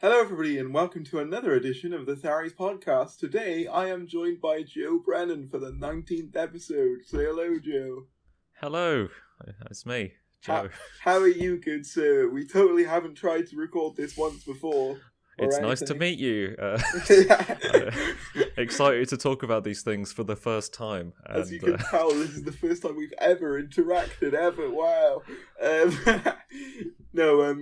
Hello everybody and welcome to another edition of the Tharries Podcast. Today I am joined by Joe Brennan for the 19th episode. Say hello, Joe. Hello, it's me, Joe. How are you, good sir? We totally haven't tried to record this once before. It's nice to meet you. Excited to talk about these things for the first time. As you can tell, this is the first time we've ever interacted, ever. Wow.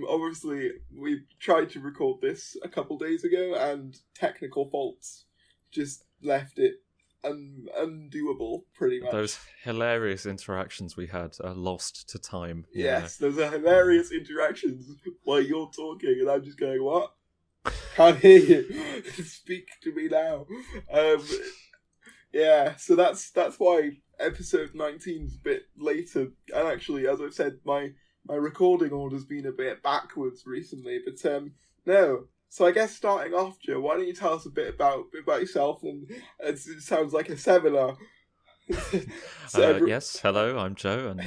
Obviously, we tried to record this a couple days ago, and technical faults just left it undoable, pretty much. Those hilarious interactions we had are lost to time. Yes, those are hilarious interactions while you're talking, and I'm just going, what? Can't hear you. Speak to me now. So that's why episode 19 is a bit later. And actually, as I've said, my recording order's been a bit backwards recently. But no. So I guess starting off, Joe, why don't you tell us a bit about yourself? And it sounds like a seminar. Yes, hello, I'm Joe. And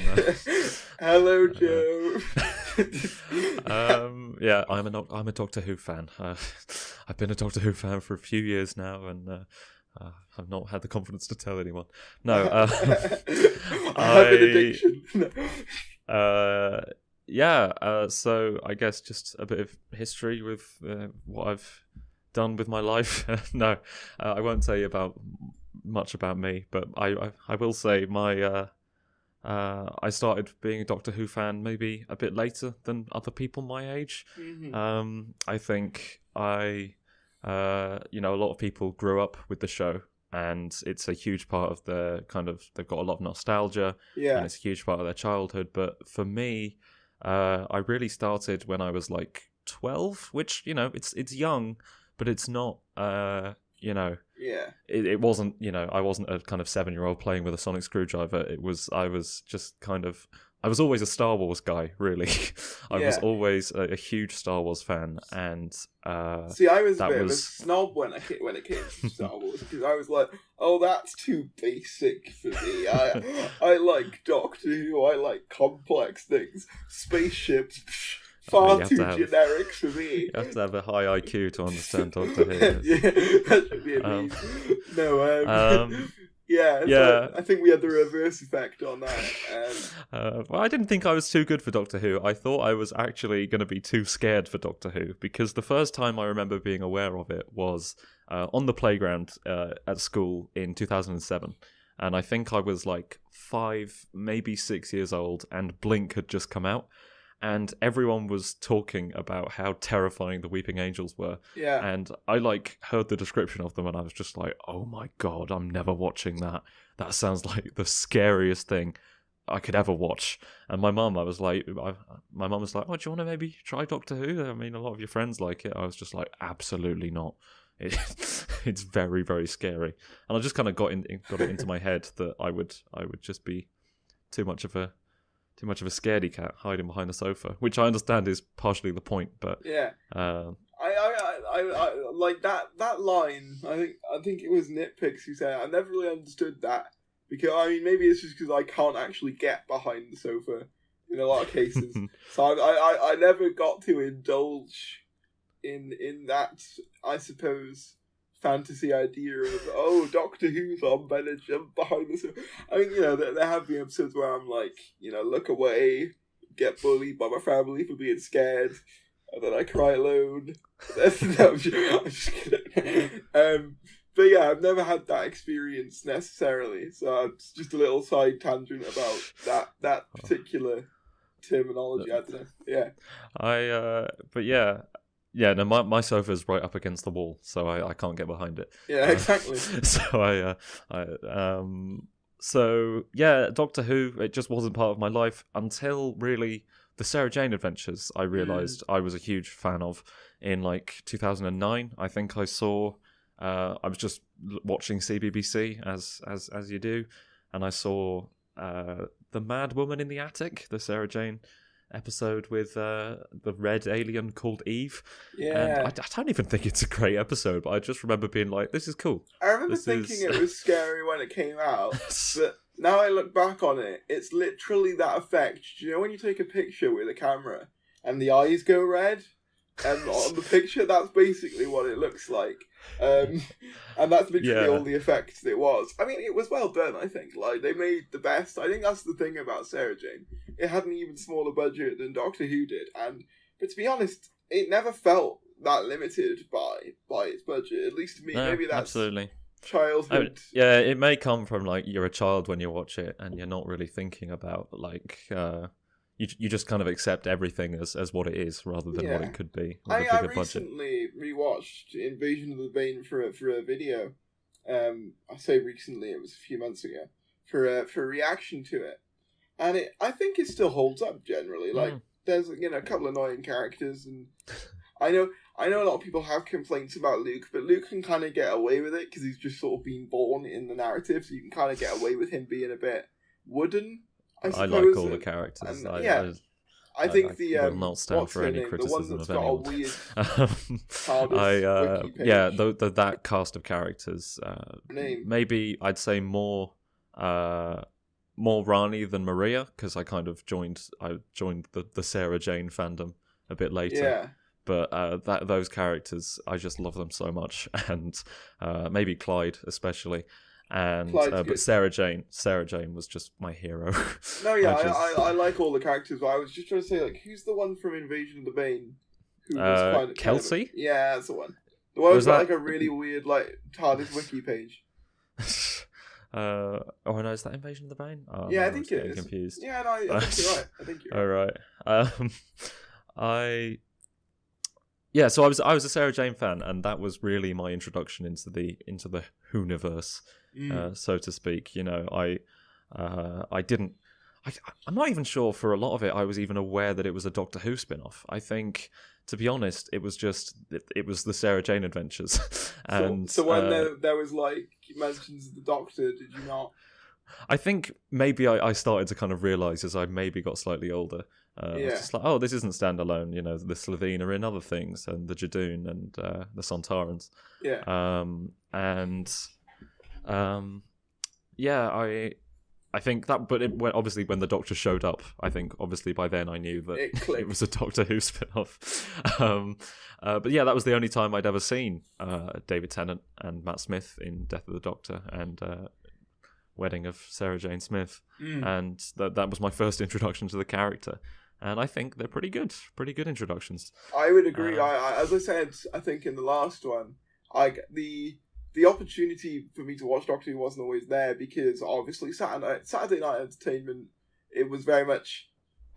hello, Joe. I'm a Doctor Who fan. I've been a Doctor Who fan for a few years now, and I've not had the confidence to tell anyone. No, I have an addiction. So I guess just a bit of history with what I've done with my life. No, I won't tell you much about me, but I will say I started being a Doctor Who fan maybe a bit later than other people my age. Mm-hmm. I think a lot of people grew up with the show, and it's a huge part of they've got a lot of nostalgia, and it's a huge part of their childhood. But for me, I really started when I was like 12, which, it's young, but it's not, It wasn't, I wasn't a kind of 7-year-old playing with a sonic screwdriver. I was always a Star Wars guy, really. I was always a huge Star Wars fan, and see, I was a bit of a snob when it came to Star Wars, because I was like, oh, that's too basic for me. I like Doctor Who. I like complex things, spaceships. Far too generic for me. You have to have a high IQ to understand Doctor Who. That should be amazing. I think we had the reverse effect on that. I didn't think I was too good for Doctor Who. I thought I was actually going to be too scared for Doctor Who, because the first time I remember being aware of it was on the playground at school in 2007. And I think I was like 5, maybe 6 years old, and Blink had just come out. And everyone was talking about how terrifying the Weeping Angels were. Yeah. And I heard the description of them, and I was just like, oh my God, I'm never watching that. That sounds like the scariest thing I could ever watch. And my mum was like, oh, do you want to maybe try Doctor Who? I mean, a lot of your friends like it. I was just like, absolutely not. It's very, very scary. And I just kind of got it into my head that I would just be too much of a scaredy cat hiding behind the sofa, which I understand is partially the point, but I like that line. I think it was Nitpicks who said it. I never really understood that, because maybe it's just because I can't actually get behind the sofa in a lot of cases. So I never got to indulge in that, I suppose, fantasy idea of, Doctor Who's on, better jump behind the sofa. I mean, there have been episodes where I'm like, look away, get bullied by my family for being scared, and then I cry alone. No, I'm just kidding. But yeah, I've never had that experience necessarily, so it's just a little side tangent about that particular terminology. I don't know. Yeah. Yeah, no, my sofa's right up against the wall, so I can't get behind it. Yeah, exactly. Doctor Who, it just wasn't part of my life until really the Sarah Jane Adventures. I realised I was a huge fan of in 2009. I think I saw. I was just watching CBBC as you do, and I saw the Mad Woman in the Attic, the Sarah Jane episode with the red alien called Eve. Yeah. And I don't even think it's a great episode, but I just remember being like, this is cool. I remember thinking it was scary when it came out, but now I look back on it, it's literally that effect. Do you know when you take a picture with a camera and the eyes go red? on the picture, that's basically what it looks like. And that's literally all the effects it was. I mean, it was well done, I think. Like, they made the best. I think that's the thing about Sarah Jane. It had an even smaller budget than Doctor Who did. But to be honest, it never felt that limited by its budget. At least to me. No, Maybe that's absolutely childhood. Yeah, it may come from, like, you're a child when you watch it and you're not really thinking about, like... You just kind of accept everything as what it is rather than what it could be with a bigger budget. I recently rewatched Invasion of the Bane for a video. I say recently, it was a few months ago, for a reaction to it, and I think it still holds up generally. Like there's a couple of annoying characters, and I know a lot of people have complaints about Luke, but Luke can kind of get away with it because he's just sort of been born in the narrative, so you can kind of get away with him being a bit wooden. I like all the characters. I think the will not stand for any criticism of anyone. That cast of characters. Maybe I'd say more Rani than Maria, because I kind of joined the Sarah Jane fandom a bit later. Yeah. But those characters, I just love them so much, and maybe Clyde especially. And but Sarah Jane was just my hero. No, yeah, I like all the characters, but I was just trying to say, like, who's the one from Invasion of the Bane? Who was Kelsey? Yeah, that's the one. The one who's got like a really weird like TARDIS wiki page. Oh no, is that Invasion of the Bane? Oh, yeah, no, I think it is. Confused. Yeah, no, I think you're right. I think you're right. All right. Yeah, so I was a Sarah Jane fan, and that was really my introduction into the Whoniverse, so to speak. You know, I'm not even sure for a lot of it I was even aware that it was a Doctor Who spin-off. I think, to be honest, it was the Sarah Jane adventures. And so when there was like mentions of the Doctor, did you not? I think maybe I started to kind of realise as I maybe got slightly older. It's just like, oh, this isn't standalone. You know, the Sladen are in other things, and the Jadoon and the Sontarans. Yeah. I think that, but obviously when the Doctor showed up, I think obviously by then I knew that it was a Doctor Who spin-off. But yeah, that was the only time I'd ever seen David Tennant and Matt Smith in Death of the Doctor and Wedding of Sarah Jane Smith, and that was my first introduction to the character. And I think they're pretty good introductions. I would agree. As I said, I think in the last one, the opportunity for me to watch Doctor Who wasn't always there because obviously Saturday night entertainment, it was very much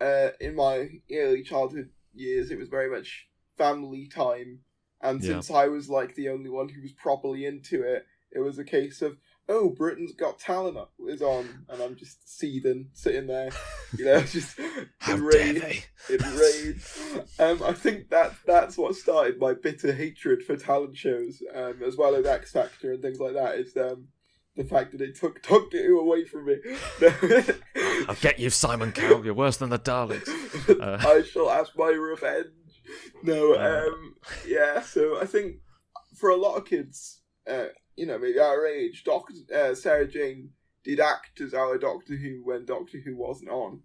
in my early childhood years, it was very much family time, and since I was like the only one who was properly into it, it was a case of, oh, Britain's Got Talent is on, and I'm just seething, sitting there, you know, just enraged. I think that's what started my bitter hatred for talent shows, as well as X Factor and things like that, is the fact that it took Doctor Who away from me. I'll get you, Simon Cowell, you're worse than the Daleks. I shall ask my revenge. So I think for a lot of kids, you know, maybe our age, Sarah Jane did act as our Doctor Who when Doctor Who wasn't on,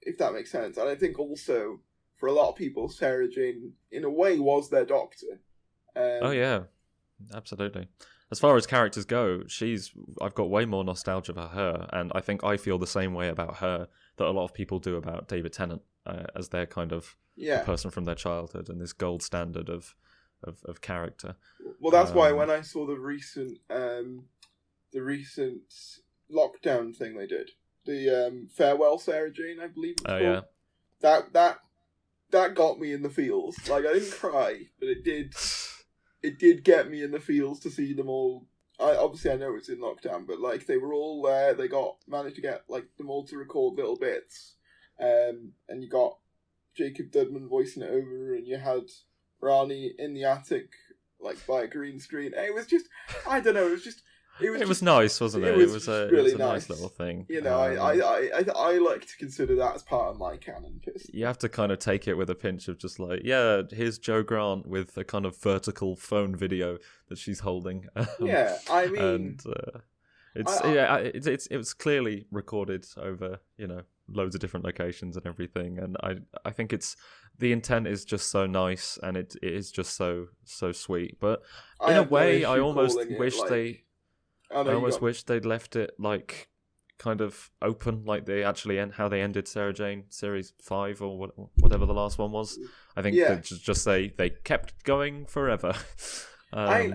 if that makes sense. And I think also, for a lot of people, Sarah Jane, in a way, was their Doctor. Oh, yeah. Absolutely. As far as characters go, I've got way more nostalgia for her, and I think I feel the same way about her that a lot of people do about David Tennant, as their kind of person from their childhood and this gold standard of character. Well, that's why when I saw the recent lockdown thing they did, the Farewell Sarah Jane, I believe it's called. Yeah. That got me in the feels. Like, I didn't cry, but it did get me in the feels to see them all. I know it's in lockdown, but like they were all there. They managed to get like them all to record little bits, and you got Jacob Dudman voicing it over, and you had Rani in the attic, like by a green screen. It was just, I don't know. It was nice, wasn't it? It was really a nice little thing. You know, I like to consider that as part of my canon. You have to kind of take it with a pinch of just like, yeah, here's Joe Grant with a kind of vertical phone video that she's holding. Yeah, I mean, and it was clearly recorded over, you know, loads of different locations and everything. And I think the intent is just so nice, and it is just so sweet. But in a way, I almost wish they'd left it like kind of open, like they actually how they ended Sarah Jane series 5 or whatever the last one was. I think they just say they kept going forever. I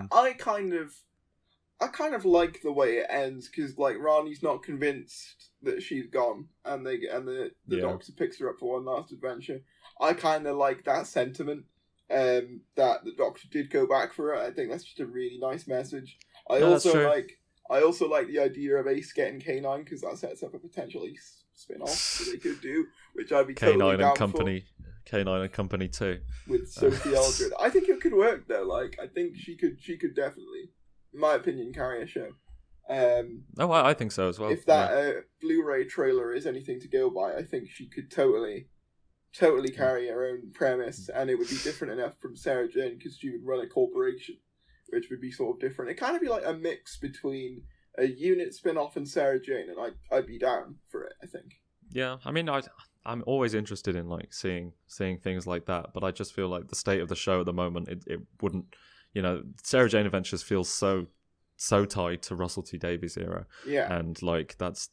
kind of like the way it ends, because like Rani's not convinced that she's gone, and the Doctor picks her up for one last adventure. I kind of like that sentiment, that the Doctor did go back for her. I think that's just a really nice message. I also like the idea of Ace getting K9, because that sets up a potential Ace spin-off that they could do, which I'd be totally down for. K9 and Company 2 with Sophie Aldred. I think it could work though. Like, I think she could definitely, in my opinion, carry a show. I think so as well. If that Blu-ray trailer is anything to go by, I think she could totally carry her own premise, and it would be different enough from Sarah Jane, because she would run a corporation, which would be sort of different. It kind of be like a mix between a unit spin-off and Sarah Jane, and I'd be down for it, I think. Yeah, I mean, I'm always interested in like seeing things like that, but I just feel like the state of the show at the moment, it wouldn't, Sarah Jane Adventures feels so tied to Russell T Davies era. Yeah. And like that's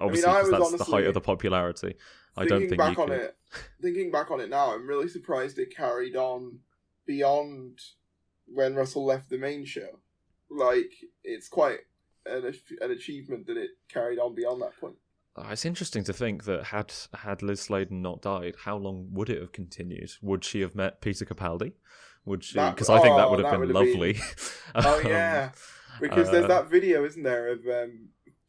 obviously because that's honestly, the height of the popularity. I don't think thinking back on it now, I'm really surprised it carried on beyond when Russell left the main show. Like, it's quite an achievement that it carried on beyond that point. It's interesting to think that had Liz Sladen not died, how long would it have continued? Would she have met Peter Capaldi? Would she? Because I think that would have been lovely. Oh yeah, because there's that video, isn't there, of the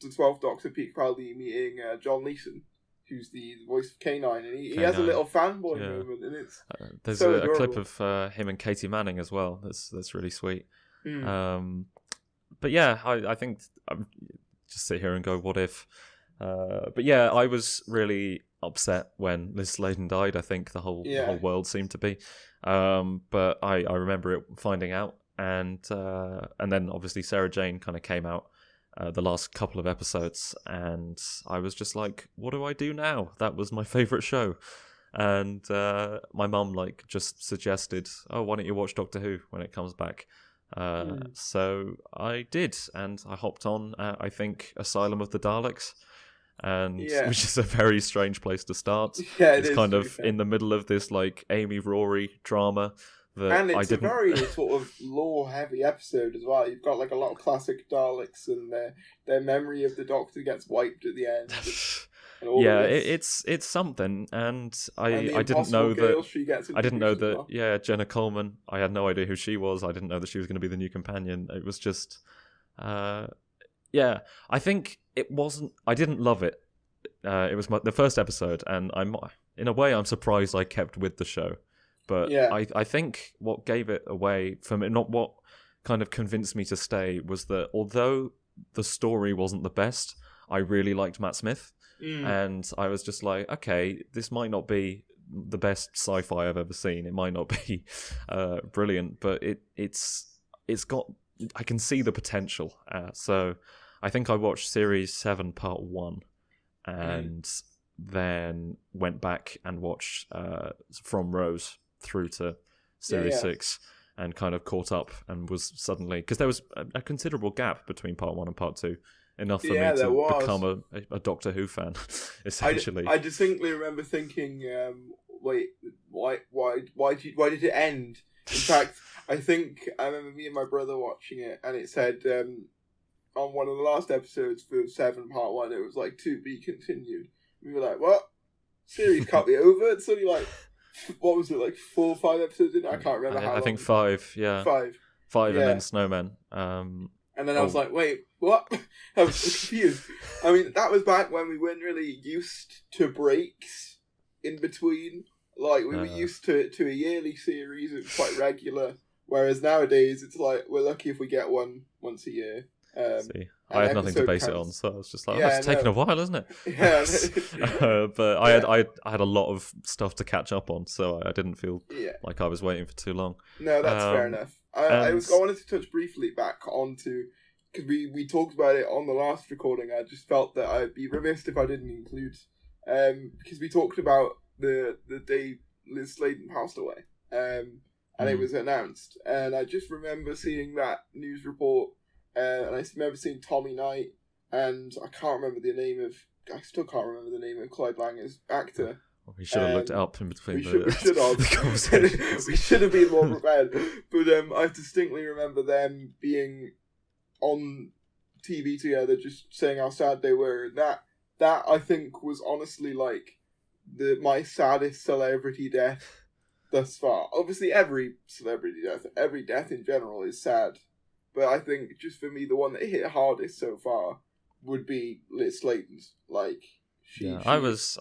12th Doctor Peter Capaldi meeting John Leeson, who's the voice of K9, and he has a little fanboy moment, and it's there's so a clip of him and Katie Manning as well. That's really sweet. But yeah, I think I'm just sit here and go, what if? But yeah, I was really upset when Liz Sladen died. I think the whole world seemed to be. But I remember it finding out, and then obviously Sarah Jane kind of came out the last couple of episodes, and I was just like, what do I do now? That was my favourite show. And my mum like just suggested, oh, why don't you watch Doctor Who when it comes back? So I did, and I hopped on I think Asylum of the Daleks, and which is a very strange place to start. It's kind of in the middle of this like Amy Rory drama. And it's a very sort of lore-heavy episode as well. You've got like a lot of classic Daleks, and their memory of the Doctor gets wiped at the end. It's something, and I didn't know that. I didn't know that. Well. Yeah, Jenna Coleman. I had no idea who she was. I didn't know that she was going to be the new companion. It was just, I think it wasn't. I didn't love it. It was the first episode, and in a way I'm surprised I kept with the show. But I think what gave it away from it, not what kind of convinced me to stay, was that although the story wasn't the best, I really liked Matt Smith. And I was just like, okay, this might not be the best sci-fi I've ever seen. It might not be brilliant, but it's got. I can see the potential. So I think I watched Series 7 Part 1, and then went back and watched From Rose through to Series 6, and kind of caught up, and was suddenly, because there was a considerable gap between Part 1 and Part 2. Enough for me to become a Doctor Who fan, essentially. I distinctly remember thinking, wait, why did it end? In fact, I think I remember me and my brother watching it, and it said on one of the last episodes for 7 Part 1, it was like, to be continued. We were like, what? Series can't be over? It's only like, what was it, like 4 or 5 episodes in? I can't remember how long. I think 5, yeah. 5 and then Snowman. And then I was like, wait, what? I was so confused. I mean, that was back when we weren't really used to breaks in between. Like, we were used to a yearly series. It was quite regular. Whereas nowadays, it's like, we're lucky if we get one once a year. I had nothing to base it on, so I was just like, it's taken a while, isn't it? Yeah. But I had a lot of stuff to catch up on, so I didn't feel like I was waiting for too long. No, that's fair enough. I wanted to touch briefly back onto, because we talked about it on the last recording. I just felt that I'd be remiss if I didn't include because we talked about the day Liz Sladen passed away, and it was announced, and I just remember seeing that news report, and I remember seeing Tommy Knight, and I still can't remember the name of Clyde Langer's actor. We should have looked it up in between we should have. the conversations. We should have been more prepared. But I distinctly remember them being on TV together, just saying how sad they were. That I think was honestly like my saddest celebrity death thus far. Obviously, every celebrity death, every death in general is sad. But I think just for me, the one that hit hardest so far would be Liz Sladen's. Like, I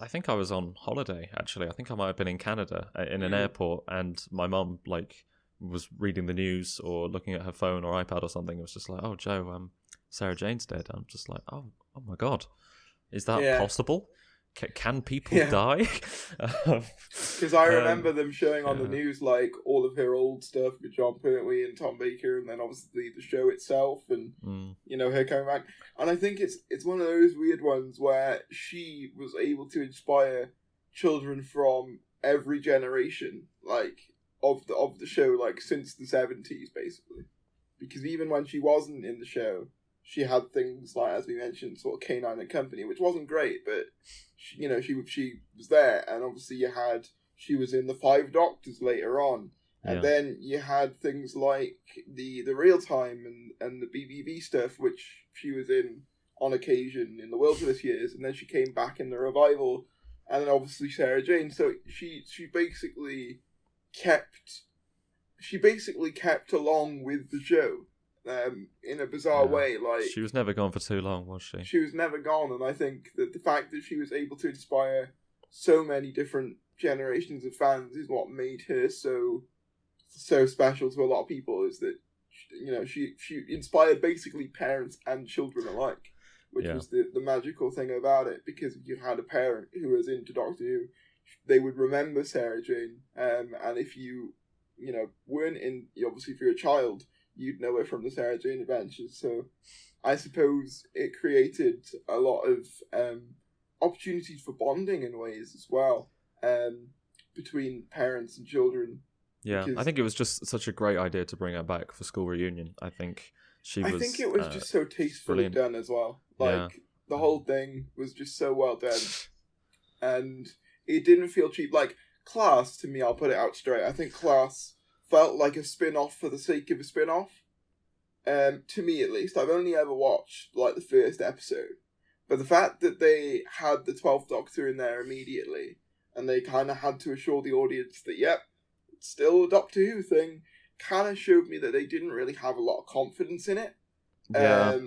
think I was on holiday, actually. I think I might have been in Canada in an airport, and my mum was reading the news or looking at her phone or iPad or something. It was just like, oh, Joe, Sarah Jane's dead. I'm just like, oh my God, is that possible? Can people die? Because I remember them showing on the news like all of her old stuff with John Pertwee and Tom Baker, and then obviously the show itself, and her coming back. And I think it's one of those weird ones where she was able to inspire children from every generation, like of the show, like since the 70s, basically. Because even when she wasn't in the show, she had things like, as we mentioned, sort of Canine and Company, which wasn't great, but she was there, and obviously she was in the Five Doctors later on, and then you had things like the Real Time and the BBB stuff, which she was in on occasion in the Wilderness Years, and then she came back in the Revival, and then obviously Sarah Jane. So she basically kept along with the show. In a bizarre way, like she was never gone for too long, was she? She was never gone, and I think that the fact that she was able to inspire so many different generations of fans is what made her so special to a lot of people. Is that she inspired basically parents and children alike, which was the magical thing about it. Because if you had a parent who was into Doctor Who, they would remember Sarah Jane, and if you weren't in, obviously if you're a child, you'd know her from the Sarah Jane Adventures. So I suppose it created a lot of opportunities for bonding in ways as well, between parents and children. Yeah, I think it was just such a great idea to bring her back for school reunion. I think it was just so tastefully done as well. Like, the whole thing was just so well done. And it didn't feel cheap. Like, Class, to me, I'll put it out straight, I think Class felt like a spin-off for the sake of a spin-off. To me, at least. I've only ever watched, like, the first episode. But the fact that they had the 12th Doctor in there immediately, and they kind of had to assure the audience that, it's still a Doctor Who thing, kind of showed me that they didn't really have a lot of confidence in it. Yeah.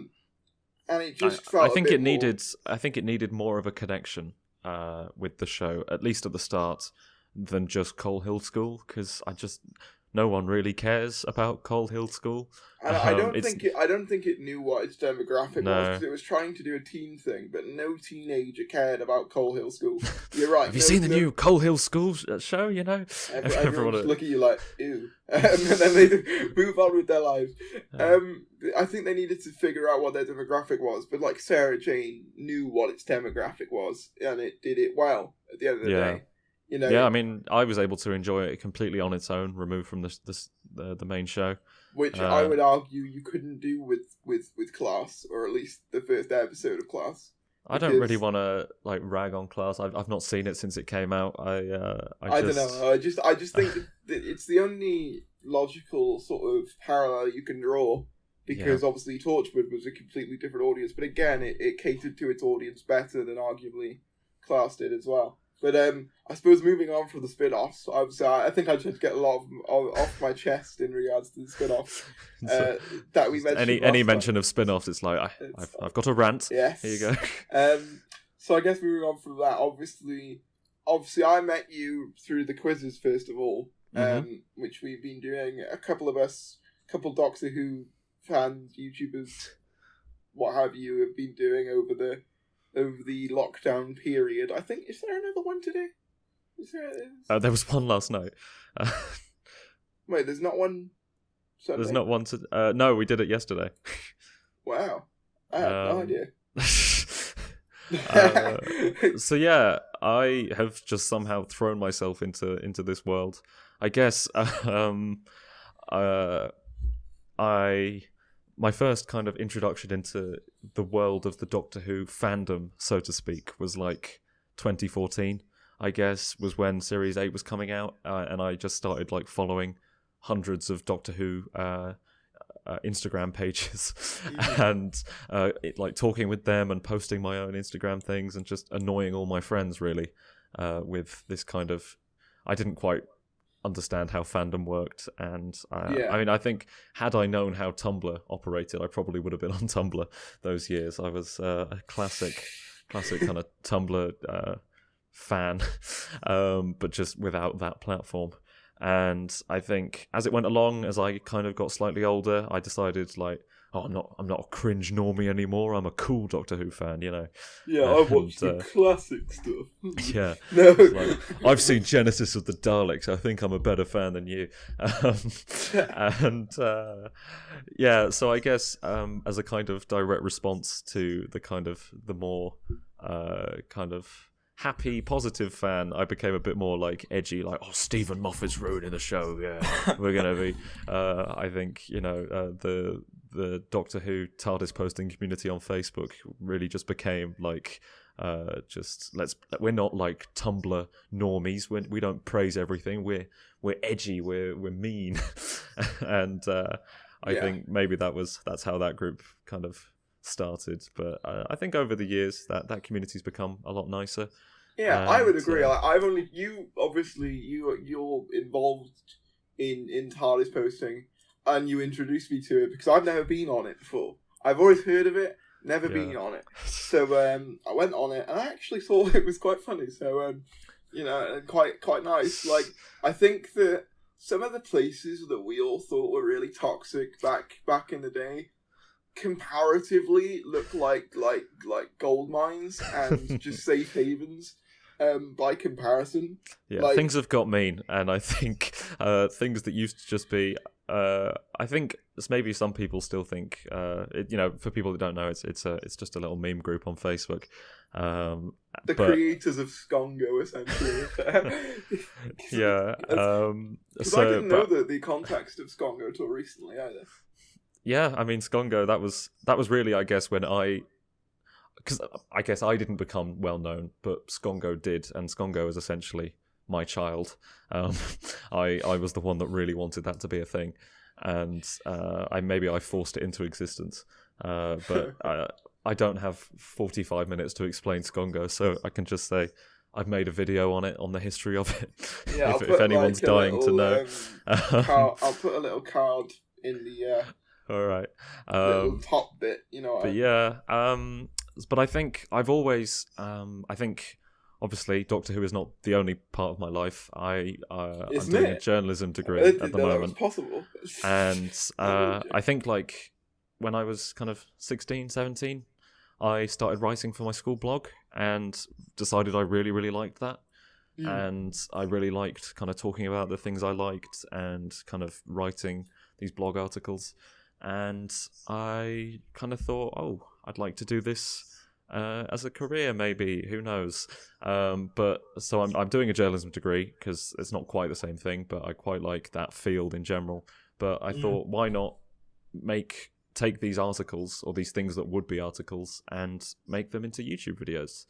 And it just felt I think it needed more of a connection with the show, at least at the start, than just Coal Hill School, because no one really cares about Coal Hill School. And I don't think it knew what its demographic was, because it was trying to do a teen thing, but no teenager cared about Coal Hill School. You're right. Have you seen the new Coal Hill School show? Everyone just look at you like, ew, and then they move on with their lives. I think they needed to figure out what their demographic was, but like Sarah Jane knew what its demographic was, and it did it well at the end of the day. I mean, I was able to enjoy it completely on its own, removed from the main show. Which I would argue you couldn't do with Class, or at least the first episode of Class. I don't really want to rag on Class. I've not seen it since it came out. I don't know. I just think that it's the only logical sort of parallel you can draw, because obviously Torchwood was a completely different audience, but again, it catered to its audience better than arguably Class did as well. But I suppose moving on from the spin-offs, I think I should get a lot off my chest in regards to the spin-offs that we mentioned. Any mention of spin-offs, it's like I've got a rant. Yes. Here you go. So I guess moving on from that, obviously I met you through the quizzes first of all, which we've been doing. A couple Doctor Who fans, YouTubers, what have you, have been doing over the lockdown period. I think, is there another one today? There was one last night. Wait, there's not one Sunday? There's not one no, we did it yesterday. Wow. I had no idea. So yeah, I have just somehow thrown myself into this world. I guess uh, I my first kind of introduction into the world of the Doctor Who fandom, so to speak, was like 2014. I guess was when Series 8 was coming out, and I just started like following hundreds of Doctor Who Instagram pages and like talking with them and posting my own Instagram things and just annoying all my friends really with this kind of. I didn't quite understand how fandom worked, and I mean, I think had I known how Tumblr operated, I probably would have been on Tumblr those years. I was a classic kind of Tumblr fan, but just without that platform. And I think as it went along, as I kind of got slightly older, I decided like, oh, I'm not a cringe normie anymore. I'm a cool Doctor Who fan, you know. Yeah, I watched the classic stuff. Yeah, No, like, I've seen Genesis of the Daleks. I think I'm a better fan than you. And yeah, so I guess as a kind of direct response to the more kind of happy, positive fan, I became a bit more like edgy, like, oh, Stephen Moffat's ruining the show. Yeah, we're gonna be. I think the Doctor Who TARDIS Posting community on Facebook really just became like, we're not like Tumblr normies. We don't praise everything. We're edgy. We're mean, and I think maybe that's how that group kind of started. But I think over the years that community's become a lot nicer. Yeah, And I would agree. Like, you're involved in TARDIS Posting, and you introduced me to it because I've never been on it before. I've always heard of it, never been on it. So I went on it, and I actually thought it was quite funny. So quite nice. Like, I think that some of the places that we all thought were really toxic back in the day comparatively look like gold mines and just safe havens by comparison. Yeah, like, things have got mean, and I think things that used to just be I think maybe some people still think for people that don't know, it's just a little meme group on Facebook. The creators of Skongo, essentially. Yeah. Because I didn't know the context of Skongo till recently either. Yeah, I mean, Skongo, that was really, I guess, because I guess I didn't become well known, but Skongo did, and Skongo is essentially my child. I was the one that really wanted that to be a thing, and I forced it into existence. But I don't have 45 minutes to explain Skongo, so I can just say I've made a video on it, on the history of it. Yeah, if anyone's dying to know, I'll put a little card in the. All right. Little top bit, you know. But yeah, but I think I've always, I think obviously Doctor Who is not the only part of my life. I'm doing a journalism degree at the moment. That was possible. And I think like when I was kind of 16, 17, I started writing for my school blog and decided I really, really liked that. And I really liked kind of talking about the things I liked and kind of writing these blog articles. And I kind of thought, oh, I'd like to do this as a career, maybe. Who knows? But so I'm doing a journalism degree because it's not quite the same thing, but I quite like that field in general. But I thought, why not take these articles or these things that would be articles and make them into YouTube videos?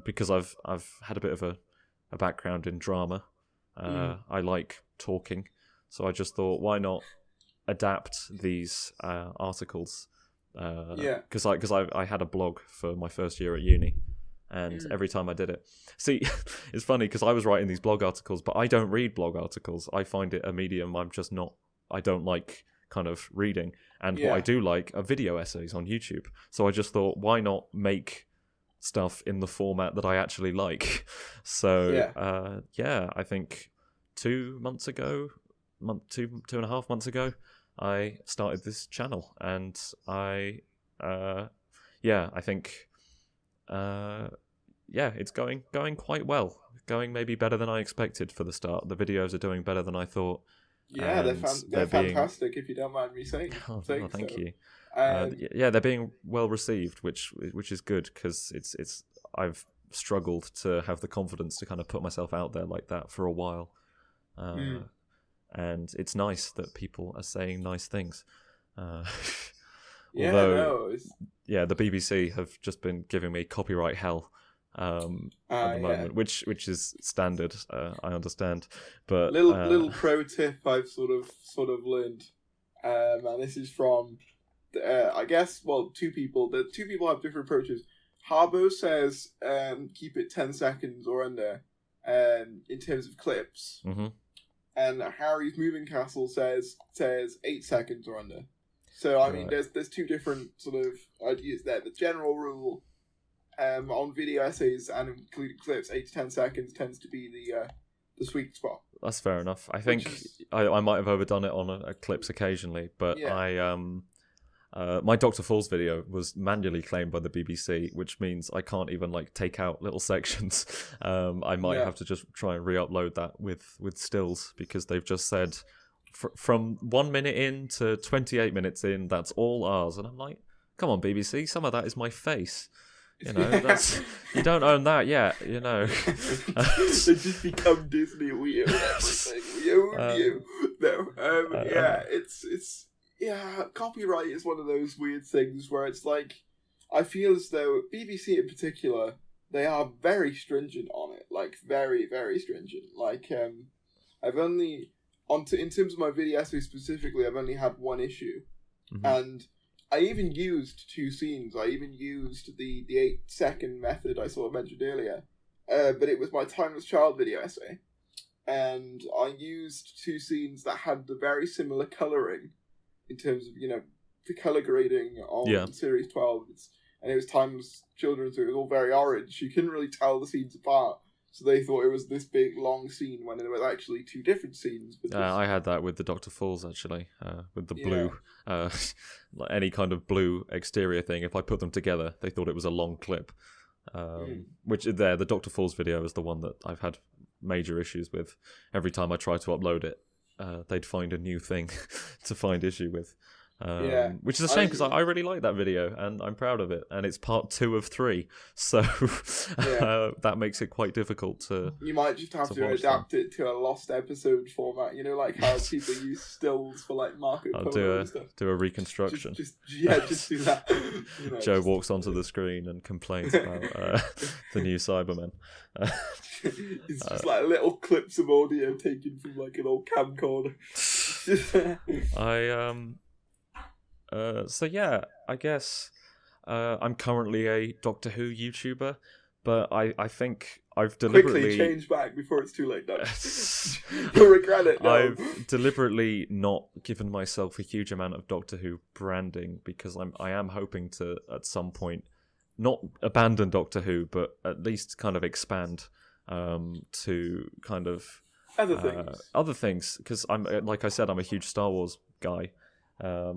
Because I've had a bit of a background in drama. I like talking, so I just thought, why not adapt these articles? Because I had a blog for my first year at uni, and every time I did it, see, it's funny because I was writing these blog articles, but I don't read blog articles. I find it a medium I don't like kind of reading, and what I do like are video essays on YouTube. So I just thought, why not make stuff in the format that I actually like? So I think 2 months ago, two and a half months ago, I started this channel, and I think it's going quite well. Going maybe better than I expected for the start. The videos are doing better than I thought, Yeah, and they're being fantastic. If you don't mind me saying, thank so. you. Um, Yeah, they're being well received, which is good because it's I've struggled to have the confidence to kind of put myself out there like that for a while, and it's nice that people are saying nice things. yeah, Although, no, the BBC have just been giving me copyright hell at the moment, which is standard. I understand, but little pro tip I've sort of learned, and this is from I guess two people. The two people have different approaches. Harbo says keep it 10 seconds or under in terms of clips, and Harry's Moving Castle says 8 seconds or under. So I mean, there's two different sort of ideas there. The general rule on video essays and including clips, 8 to 10 seconds tends to be the sweet spot. That's fair enough. I think I might have overdone it on a clips occasionally, but my Dr. Falls video was manually claimed by the BBC, which means I can't even take out little sections. I might have to just try and re-upload that with stills because they've just said from 1 minute in to 28 minutes in, that's all ours. And I'm like, come on, BBC, some of that is my face. You know, that's you don't own that yet. You know, they just become Disney. We own everything. We own you. No, it's copyright is one of those weird things where it's like, I feel as though BBC in particular, they are very stringent on it, very, very stringent. I've only in terms of my video essay specifically, I've only had one issue, and I even used two scenes. I even used the 8-second method I sort of mentioned earlier, but it was my Timeless Child video essay, and I used two scenes that had the very similar colouring in terms of the colour grading on Series 12, and it was Timeless Children, so it was all very orange. You couldn't really tell the scenes apart. So they thought it was this big, long scene when it was actually two different scenes. I had that with the Dr. Falls, actually, with the blue, any kind of blue exterior thing. If I put them together, they thought it was a long clip. Which the Dr. Falls video is the one that I've had major issues with. Every time I try to upload it, they'd find a new thing to find issue with. Which is a shame because I really like that video and I'm proud of it, and it's part 2 of 3, so that makes it quite difficult to. You might just have to adapt it to a lost episode format, like how people use stills for Marco Polo and stuff. Do a reconstruction. Just do that. Joe walks onto the screen and complains about the new Cybermen. It's just little clips of audio taken from an old camcorder. I guess I'm currently a Doctor Who YouTuber, but I think I've deliberately... Quickly change back before it's too late, no. You'll regret it, no. I've deliberately not given myself a huge amount of Doctor Who branding because I am hoping to, at some point, not abandon Doctor Who, but at least kind of expand to kind of... Other things, because I'm, like I said, I'm a huge Star Wars guy. I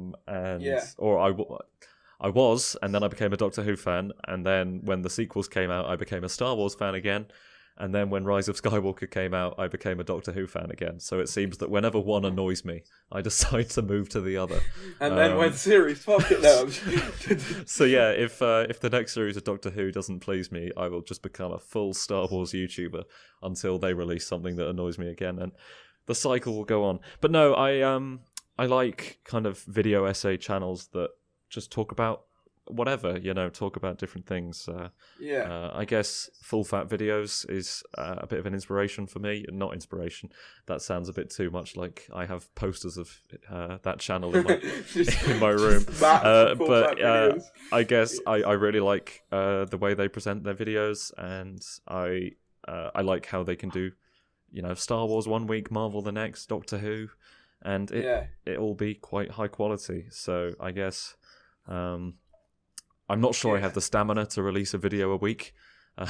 was, and then I became a Doctor Who fan, and then when the sequels came out, I became a Star Wars fan again, and then when Rise of Skywalker came out, I became a Doctor Who fan again. So it seems that whenever one annoys me, I decide to move to the other. And then when series fuck it now. So yeah, if the next series of Doctor Who doesn't please me, I will just become a full Star Wars YouTuber until they release something that annoys me again, and the cycle will go on. But no, I like kind of video essay channels that just talk about whatever, talk about different things. I guess Full Fat Videos is a bit of an inspiration for me. Not inspiration. That sounds a bit too much like I have posters of that channel in my room. I guess I really like the way they present their videos, and I like how they can do, Star Wars one week, Marvel the next, Doctor Who. And it will be quite high quality. So I guess I'm not sure I have the stamina to release a video a week. I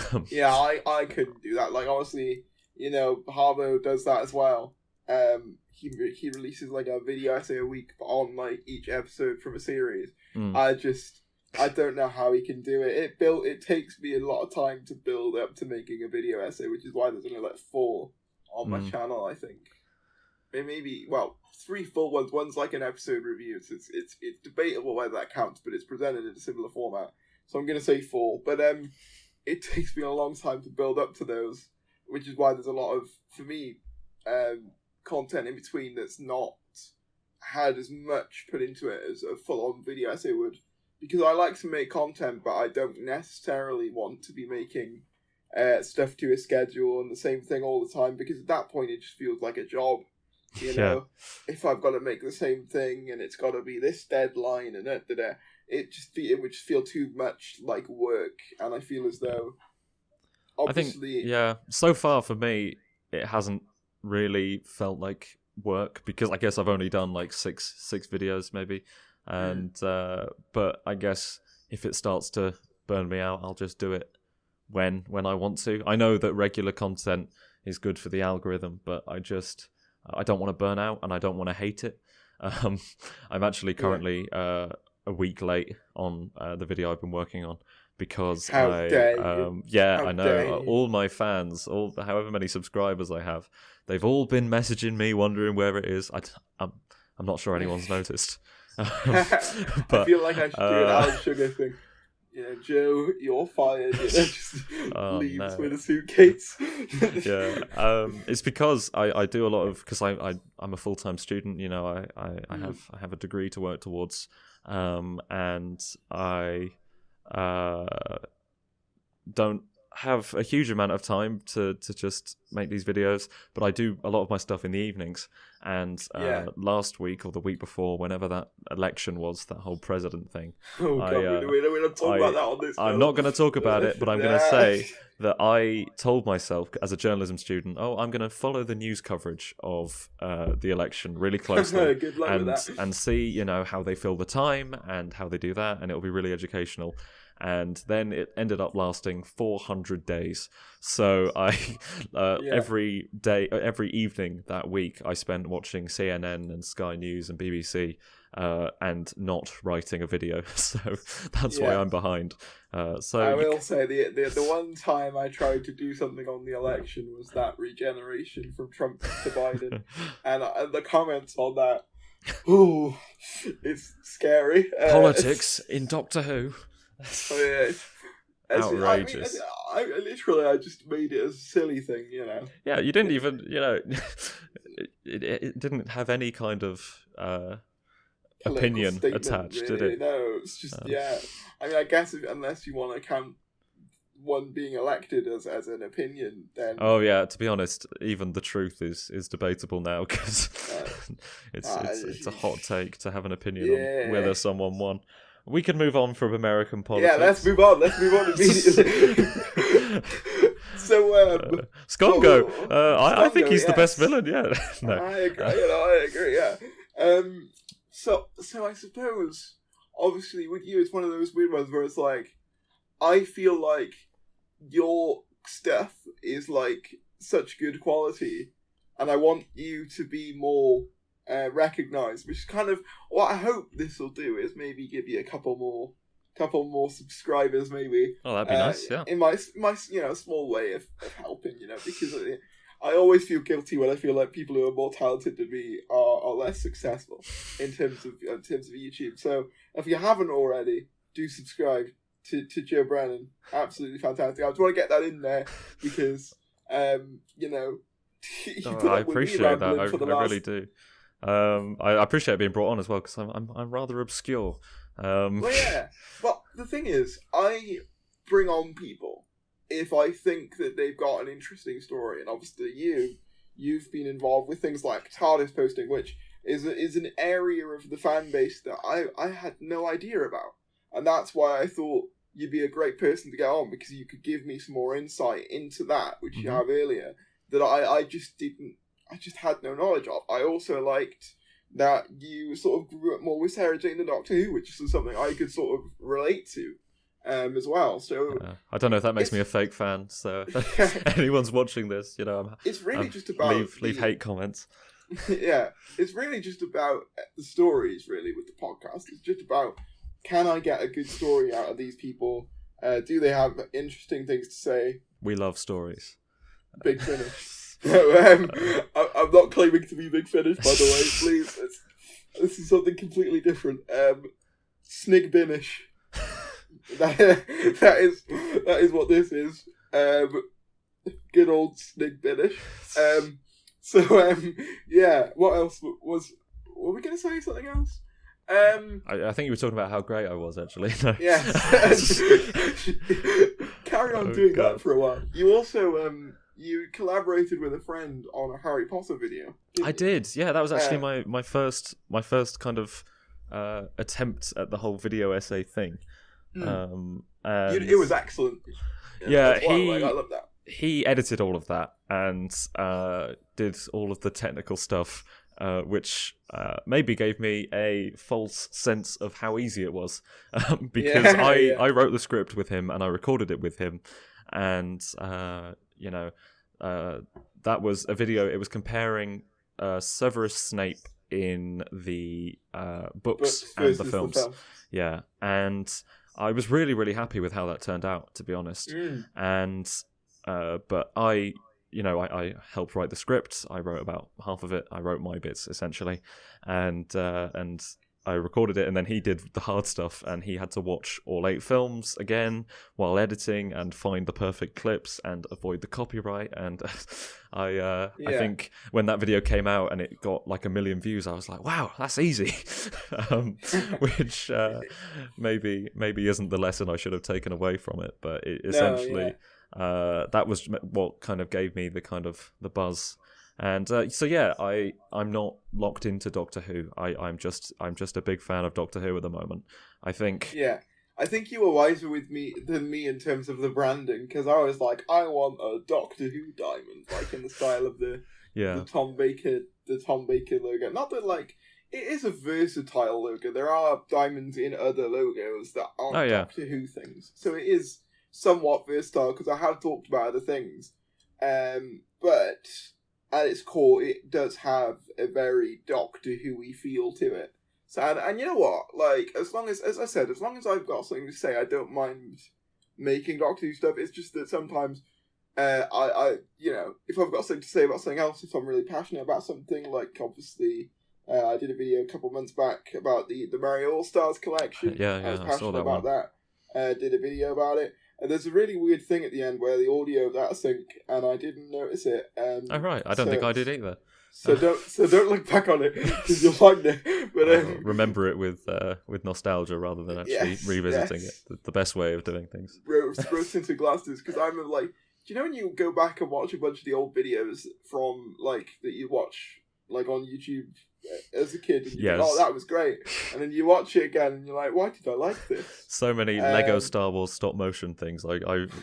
couldn't do that. Honestly, Harbo does that as well. He releases a video essay a week on each episode from a series. I don't know how he can do it. It takes me a lot of time to build up to making a video essay, which is why there's only 4 on my channel, I think. maybe, well, 3 full ones. One's like an episode review. It's debatable whether that counts, but it's presented in a similar format. So I'm going to say 4. But it takes me a long time to build up to those, which is why there's a lot of, for me, content in between that's not had as much put into it as a full-on video essay would. Because I like to make content, but I don't necessarily want to be making stuff to a schedule and the same thing all the time, because at that point it just feels like a job. You know, if I've got to make the same thing and it's got to be this deadline and it would just feel too much like work, and I feel as though, obviously, so far for me it hasn't really felt like work, because I guess I've only done like six videos maybe, and but I guess if it starts to burn me out, I'll just do it when I want to. I know that regular content is good for the algorithm, but I don't want to burn out and I don't want to hate it. I'm actually currently a week late on the video I've been working on, because I know all my fans, however many subscribers I have, they've all been messaging me wondering where it is. I'm not sure anyone's noticed. But, I feel like I should do an Alan Sugar thing. You know, Joe, you're fired. You know, just leaves with a suitcase. It's because I do a lot of, because I'm a full-time student. You know, I have a degree to work towards, and I don't have a huge amount of time to just make these videos, but I do a lot of my stuff in the evenings. And last week or the week before, whenever that election was, that whole president thing, we're not talking about that on this. I'm not going to talk about it, but I'm going to say that I told myself as a journalism student, I'm going to follow the news coverage of the election really closely. Good luck with that. And see, you know, how they fill the time and how they do that, and it'll be really educational. And then it ended up lasting 400 days. So I every evening that week I spent watching CNN and Sky News and BBC, and not writing a video. So that's why I'm behind. So I will say the one time I tried to do something on the election was that regeneration from Trump to Biden, and the comments on that, it's scary. Politics in Doctor Who. Outrageous. I just made it a silly thing, you know. Yeah, you didn't even, you know, it didn't have any kind of opinion attached, really, did it? No, it's just, I mean, I guess unless you want to count one being elected as an opinion, then... Oh, yeah, to be honest, even the truth is debatable now, because it's a hot take to have an opinion on whether someone won. We can move on from American politics. Yeah, let's move on immediately. Skongo. I think he's the best villain. Yeah, no. I agree. Yeah. So I suppose, obviously, with you, it's one of those weird ones where it's like, I feel like your stuff is like such good quality, and I want you to be more recognised, which is kind of what I hope this will do, is maybe give you a couple more subscribers, maybe. Oh, that'd be nice. Yeah. In my small way of helping, because I always feel guilty when I feel like people who are more talented than me are less successful in terms of YouTube. So if you haven't already, do subscribe to Joe Brennan. Absolutely fantastic. I just want to get that in there because I appreciate that. I really do. I appreciate being brought on as well, because I'm rather obscure. But the thing is, I bring on people if I think that they've got an interesting story, and obviously you've been involved with things like TARDIS Posting, which is an area of the fan base that I had no idea about, and that's why I thought you'd be a great person to get on, because you could give me some more insight into that, which you have earlier, that I just had no knowledge of. I also liked that you sort of grew up more with Sarah Jane than Doctor Who, which is something I could sort of relate to as well. So I don't know if that makes me a fake fan. So if anyone's watching this, it's really just about leave hate comments. Yeah, it's really just about the stories. Really, with the podcast, it's just about, can I get a good story out of these people? Do they have interesting things to say? We love stories. Big finish. No, I'm not claiming to be Big Finish, by the way. Please, this is something completely different. Snig Binish. That is what this is. Good old Snig Binish. Yeah. What else was? Were we going to say something else? I think you were talking about how great I was, actually. No. Yes. Carry on doing that for a while. You also you collaborated with a friend on a Harry Potter video. I did. Yeah, that was actually my first kind of attempt at the whole video essay thing. And it was excellent. Yeah, I love that. He edited all of that and did all of the technical stuff, which maybe gave me a false sense of how easy it was, because I wrote the script with him and I recorded it with him, and that was a video. It was comparing Severus Snape in the books and the films. Yeah, and I was really, really happy with how that turned out, to be honest. And but I helped write the script. I wrote about half of it. I wrote my bits essentially, and I recorded it, and then he did the hard stuff, and he had to watch all 8 films again while editing and find the perfect clips and avoid the copyright. And I think when that video came out and it got like 1 million views, I was like, wow, that's easy. Which maybe isn't the lesson I should have taken away from it, but it essentially that was what kind of gave me the buzz. And I'm not locked into Doctor Who. I'm just a big fan of Doctor Who at the moment. I think you were wiser than me in terms of the branding, because I was like, I want a Doctor Who diamond, like in the style of the Tom Baker logo. Not that it is a versatile logo. There are diamonds in other logos that aren't Doctor Who things, so it is somewhat versatile because I have talked about other things, but at its core, it does have a very Doctor Who-y feel to it. So, and you know what? As long as I've got something to say, I don't mind making Doctor Who stuff. It's just that sometimes, if I've got something to say about something else, if I'm really passionate about something, obviously, I did a video a couple months back about the Mario All-Stars collection. I was passionate I saw that about one. that. Did a video about it. And there's a really weird thing at the end where the audio is out of sync, and I didn't notice it. Oh right, I don't think I did either. So don't look back on it because you'll find it. But remember it with nostalgia rather than actually revisiting it. The best way of doing things. Rose tinted glasses, because I'm do you know when you go back and watch a bunch of the old videos from that you watch on YouTube as a kid, and you think, oh, that was great, and then you watch it again and you're like, why did I like this? So many Lego Star Wars stop motion things. I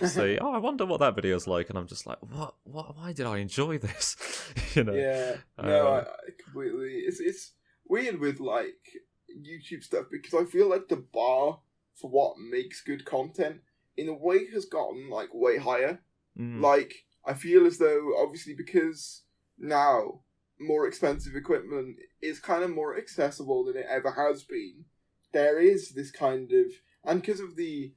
say, oh, I wonder what that video's like, and I'm just like, what? Why did I enjoy this? Yeah, I completely. It's weird with YouTube stuff, because I feel like the bar for what makes good content in a way has gotten way higher. I feel as though, obviously, because now more expensive equipment is kind of more accessible than it ever has been. There is this kind of, and because of the,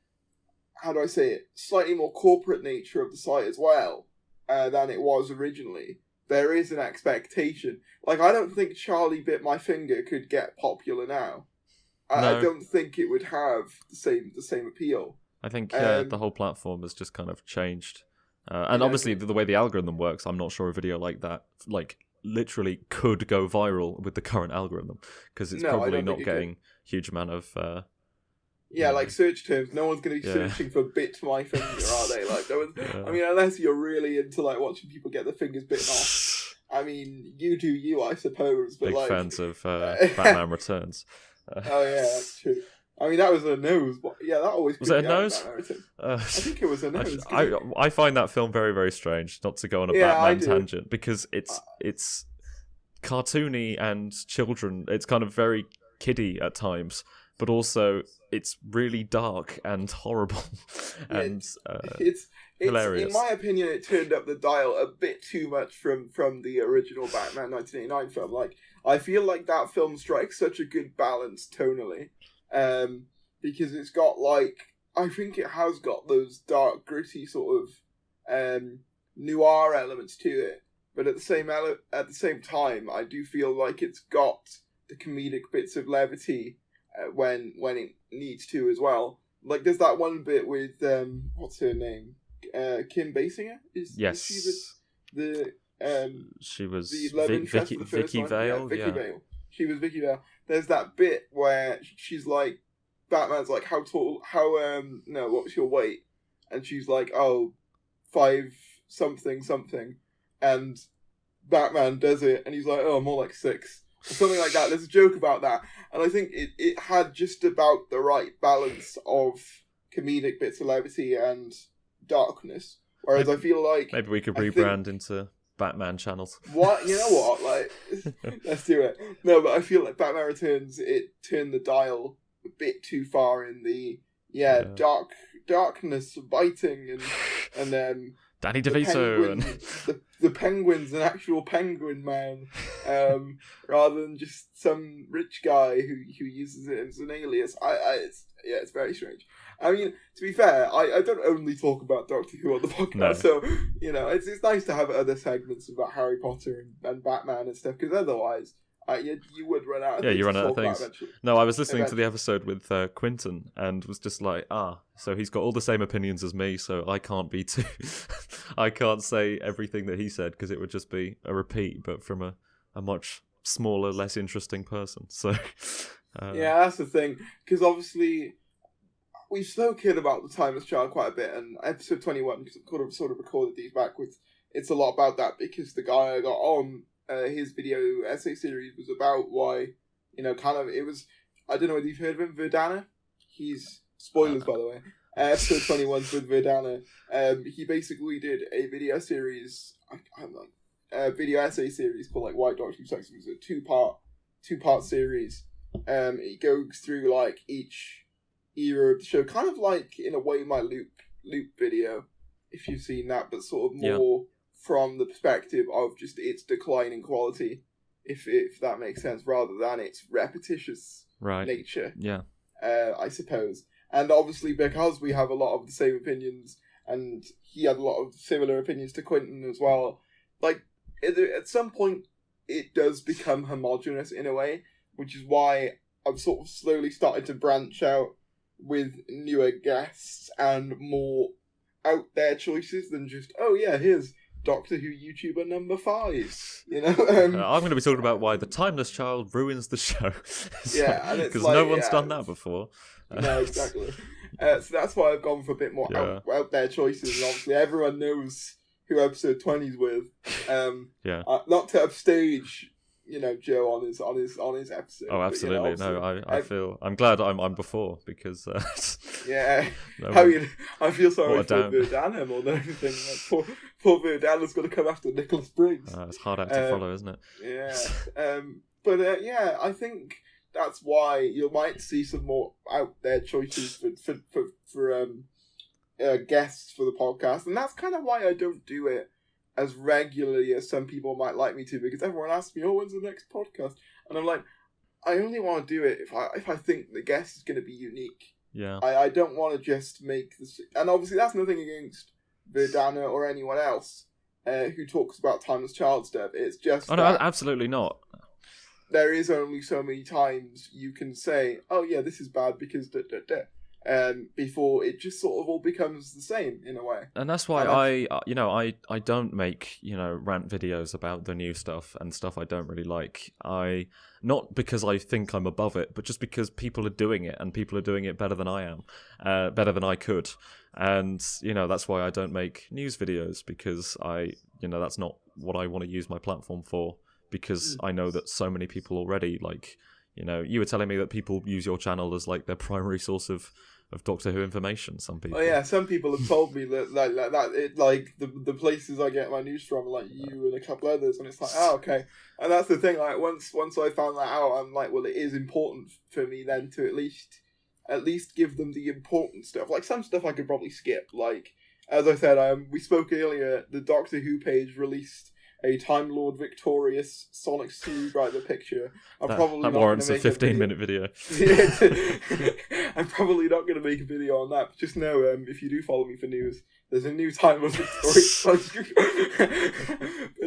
how do I say it, slightly more corporate nature of the site as well, than it was originally, there is an expectation. I don't think Charlie Bit My Finger could get popular now. I don't think it would have the same appeal. I think the whole platform has just kind of changed. And obviously the way the algorithm works, I'm not sure a video like that, literally could go viral with the current algorithm, because it's probably not getting huge amount of search terms. No one's going to be searching for bit my finger, are they? I mean, unless you're really into watching people get their fingers bitten off. I mean, you do you, I suppose. But big fans of Batman Returns. Oh yeah, that's true. I mean, that was a nose. That always was it a nose? I think it was a nose. I find that film very, very strange. Not to go on a Batman tangent, because it's cartoony and children. It's kind of very kiddie at times, but also it's really dark and horrible and it's hilarious. In my opinion, it turned up the dial a bit too much from the original Batman 1989 film. I feel like that film strikes such a good balance tonally. Because it's got I think it has got those dark, gritty sort of noir elements to it, but at the same time, I do feel like it's got the comedic bits of levity when it needs to as well. Like there's that one bit with what's her name, Kim Basinger. Yes. Is she was the love interest for the first Vicky one? Vale. Vicky Vale. She was Vicky Vale. There's that bit where she's like, Batman's like, how tall? What's your weight? And she's like, 5 something, and Batman does it, and he's like, oh, more like 6. Or something like that. There's a joke about that. And I think it had just about the right balance of comedic bits of levity and darkness. Whereas I feel like... Maybe we could rebrand into Batman channels. What? You know what? Like, let's do it. No, but I feel like Batman Returns, it turned the dial a bit too far in the, darkness, biting, and then... Danny DeVito the penguin's an actual penguin man, rather than just some rich guy who uses it as an alias. It's very strange. I mean, to be fair, I don't only talk about Doctor Who on the podcast, so it's nice to have other segments about Harry Potter and Batman and stuff, because otherwise. You would run out of things. You run out of things. No, I was listening to the episode with Quinton and was just like, so he's got all the same opinions as me, so I can't be too... I can't say everything that he said because it would just be a repeat, but from a much smaller, less interesting person. So that's the thing, because obviously we've spoken about the Timeless Child quite a bit, and episode 21, because I sort of recorded these backwards, it's a lot about that, because the guy I got on his video essay series was about why, it was, I don't know whether you've heard of him, Verdana. He's, spoilers by the way, episode 21's with Verdana. He basically did a video series, video essay series called like White Doctor Who Sex. It was a two-part series. It goes through like each era of the show, kind of like in a way my loop video, if you've seen that, but sort of more from the perspective of just its decline in quality, if that makes sense, rather than its repetitious nature. Yeah. I suppose. And obviously because we have a lot of the same opinions, and he had a lot of similar opinions to Quentin as well, like, at some point it does become homogenous in a way, which is why I've sort of slowly started to branch out with newer guests and more out there choices than just, here's Doctor Who YouTuber number 5, I'm going to be talking about why the Timeless Child ruins the show. Because no one's done that before. No, exactly. So that's why I've gone for a bit more out there choices, and obviously everyone knows who episode 20's with. Not to upstage, Joe on his episode. Oh, absolutely. But, I feel I'm glad I'm before, because I feel sorry for Verdana more than anything. Like, poor Verdana's got to come after Nicholas Briggs. It's hard act to follow, isn't it? I think that's why you might see some more out there choices for guests for the podcast, and that's kind of why I don't do it as regularly as some people might like me to, because everyone asks me, when's the next podcast? And I'm like, I only want to do it if I think the guest is going to be unique. Yeah. I don't want to just make this... And obviously that's nothing against Verdana or anyone else who talks about Timeless Child stuff. It's just no, absolutely not. There is only so many times you can say, this is bad because before it just sort of all becomes the same in a way. And that's why I don't make, rant videos about the new stuff and stuff I don't really like. Not because I think I'm above it, but just because people are doing it, and people are doing it better than I am, better than I could. And, that's why I don't make news videos, because that's not what I want to use my platform for, because I know that so many people already, you were telling me that people use your channel as like their primary source of Doctor Who information. Some people. Oh yeah, some people have told me that the places I get my news from, like you and a couple others, and it's like, okay. And that's the thing. Like once I found that out, I'm like, well, it is important for me then to at least give them the important stuff. Like some stuff I could probably skip. Like as I said, we spoke earlier. The Doctor Who page released a Time Lord victorious Sonic Screwdriver picture. That warrants a 15-minute video. I'm probably not going to make a video on that. But just know, if you do follow me for news, there's a new time of the story.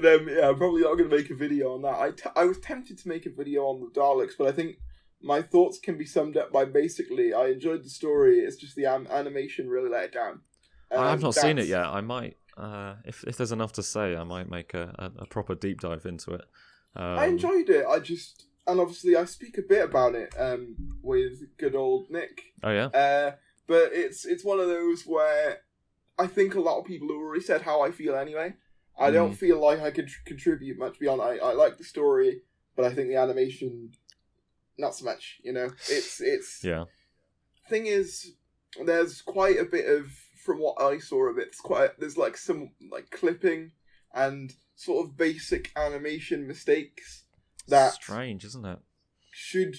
But yeah, I'm probably not going to make a video on that. I was tempted to make a video on the Daleks, but I think my thoughts can be summed up by basically, I enjoyed the story. It's just the animation really let it down. I've not seen it yet. I might, if there's enough to say, I might make a proper deep dive into it. I enjoyed it. And obviously I speak a bit about it with good old Nick. Oh yeah. But it's one of those where I think a lot of people have already said how I feel anyway. I don't feel like I could contribute much beyond. I like the story, but I think the animation, not so much. It's yeah. Thing is, there's quite a bit of, from what I saw of it, there's like some like clipping and sort of basic animation mistakes that strange, isn't it? Should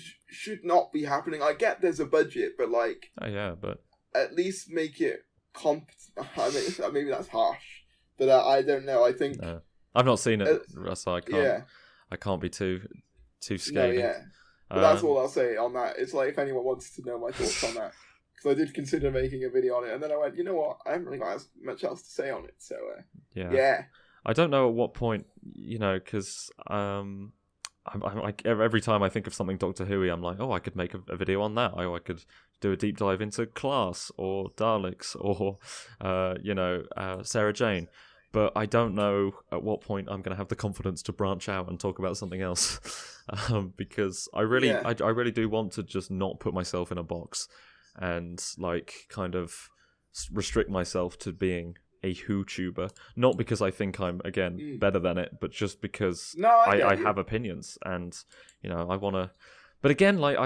not be happening. I get there's a budget, but like, oh yeah, but at least make it I mean, maybe that's harsh, but I don't know. I think I've not seen it, so I can't. Yeah. I can't be too scathing. No, yeah. But that's all I'll say on that. It's like, if anyone wants to know my thoughts on that, because I did consider making a video on it, and then I went, you know what? I haven't really got as much else to say on it. So yeah. I don't know at what point, because every time I think of something Doctor Who-y, I'm like, oh, I could make a video on that. I could do a deep dive into Class or Daleks or Sarah Jane. But I don't know at what point I'm going to have the confidence to branch out and talk about something else, because I really do want to just not put myself in a box and like kind of restrict myself to being a Who-tuber, not because I think I'm better than it, but just because I have opinions, and I want to. But again, like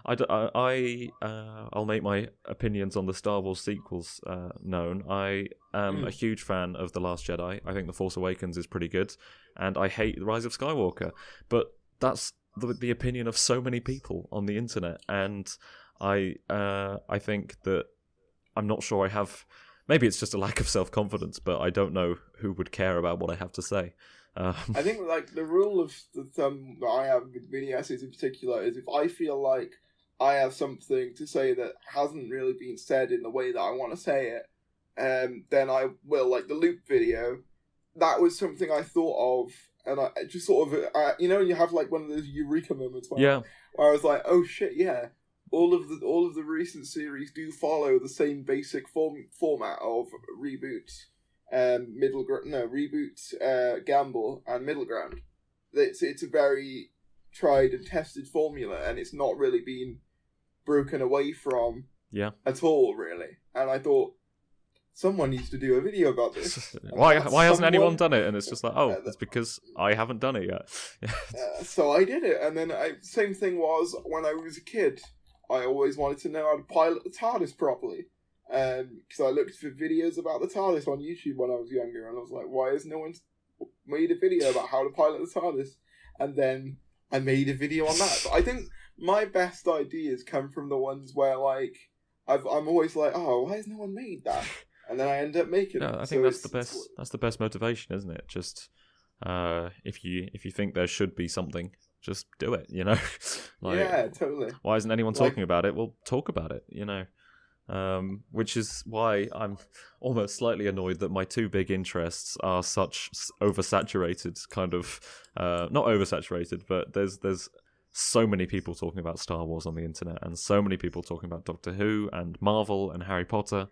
I'll make my opinions on the Star Wars sequels known. I am a huge fan of The Last Jedi. I think The Force Awakens is pretty good, and I hate The Rise of Skywalker. But that's the opinion of so many people on the internet, and I think that I'm not sure I have. Maybe it's just a lack of self-confidence, but I don't know who would care about what I have to say. I think like the rule of the thumb that I have with mini essays in particular is, if I feel like I have something to say that hasn't really been said in the way that I want to say it, then I will. Like the Loop video, that was something I thought of, and I just sort of, you have like one of those eureka moments where I was like, oh shit, yeah. All of the recent series do follow the same basic format of reboot, gamble, and middle ground. It's a very tried and tested formula, and it's not really been broken away from at all, really. And I thought, someone needs to do a video about this. Why hasn't anyone done it? And it's just like, oh, it's because I haven't done it yet. So I did it, and then same thing was when I was a kid. I always wanted to know how to pilot the TARDIS properly. Because I looked for videos about the TARDIS on YouTube when I was younger, and I was like, why has no one made a video about how to pilot the TARDIS? And then I made a video on that. But I think my best ideas come from the ones where, like, I'm always like, oh, why has no one made that? And then I end up making it. I think that's the best. That's the best motivation, isn't it? Just if you think there should be something, just do it, Like, yeah, totally. Why isn't anyone talking about it? Well, talk about it, which is why I'm almost slightly annoyed that my two big interests are such oversaturated, kind of, not oversaturated, but there's so many people talking about Star Wars on the internet, and so many people talking about Doctor Who and Marvel and Harry Potter,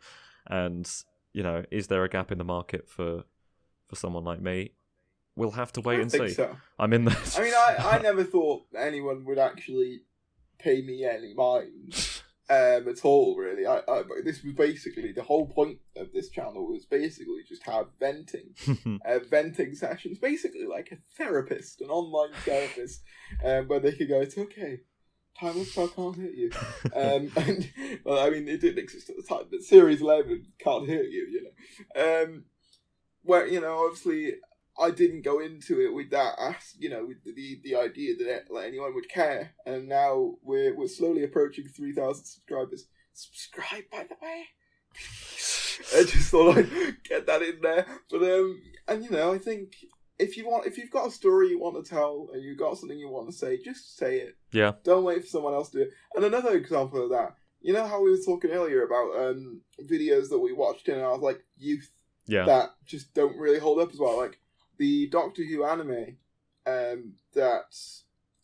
and, is there a gap in the market for someone like me? We'll have to wait and see. So. I'm in that. I mean, I never thought anyone would actually pay me any mind at all, really. This was basically, the whole point of this channel was basically just have venting sessions, basically like a therapist, an online therapist, where they could go, it's okay, time up, I can't hurt you. Well, I mean, it didn't exist at the time, but Series 11 can't hurt you, Where, obviously, I didn't go into it with that, with the idea that anyone would care, and now we're slowly approaching 3,000 subscribers. Subscribe, by the way. I just thought I'd get that in there, but I think if you've got a story you want to tell and you've got something you want to say, just say it. Yeah. Don't wait for someone else to do it. And another example of that You know how we were talking earlier about videos that we watched in our like youth that just don't really hold up as well, like the Doctor Who anime that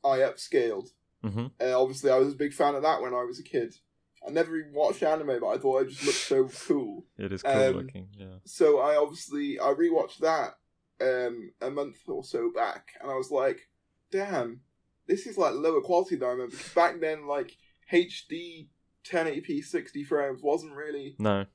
I upscaled. Mm-hmm. Obviously, I was a big fan of that when I was a kid. I never even watched anime, but I thought it just looked so cool. It is cool looking, yeah. So I rewatched that a month or so back, and I was like, damn, this is like lower quality than I remember. Because back then, like HD 1080p 60 frames wasn't really the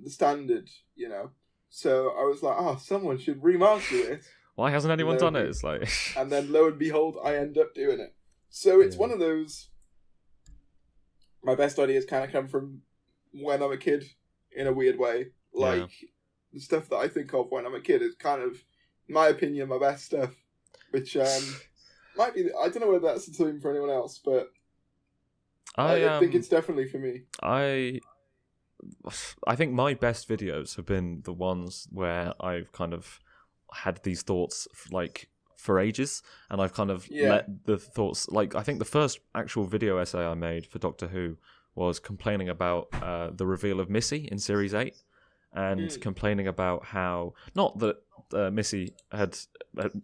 standard, you know. So I was like, someone should remaster it. Why hasn't anyone done it? It's like, and then lo and behold, I end up doing it. So it's one of those. My best ideas kind of come from when I'm a kid, in a weird way. Like the stuff that I think of when I'm a kid is kind of, in my opinion, my best stuff. Which might be. I don't know whether that's the same for anyone else, but I think it's definitely for me. I think my best videos have been the ones where I've kind of had these thoughts like for ages, and I've kind of let the thoughts, like I think the first actual video essay I made for Doctor Who was complaining about the reveal of Missy in Series 8, and complaining about how, not that Missy had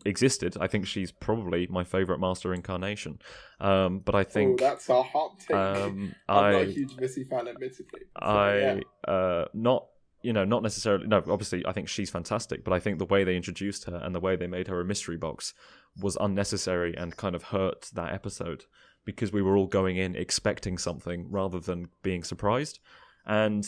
existed, I think she's probably my favourite Master incarnation, but I think... Oh, that's a hot take. I'm not a huge Missy fan, admittedly. So, not necessarily... No, obviously, I think she's fantastic, but I think the way they introduced her and the way they made her a mystery box was unnecessary and kind of hurt that episode, because we were all going in expecting something rather than being surprised. And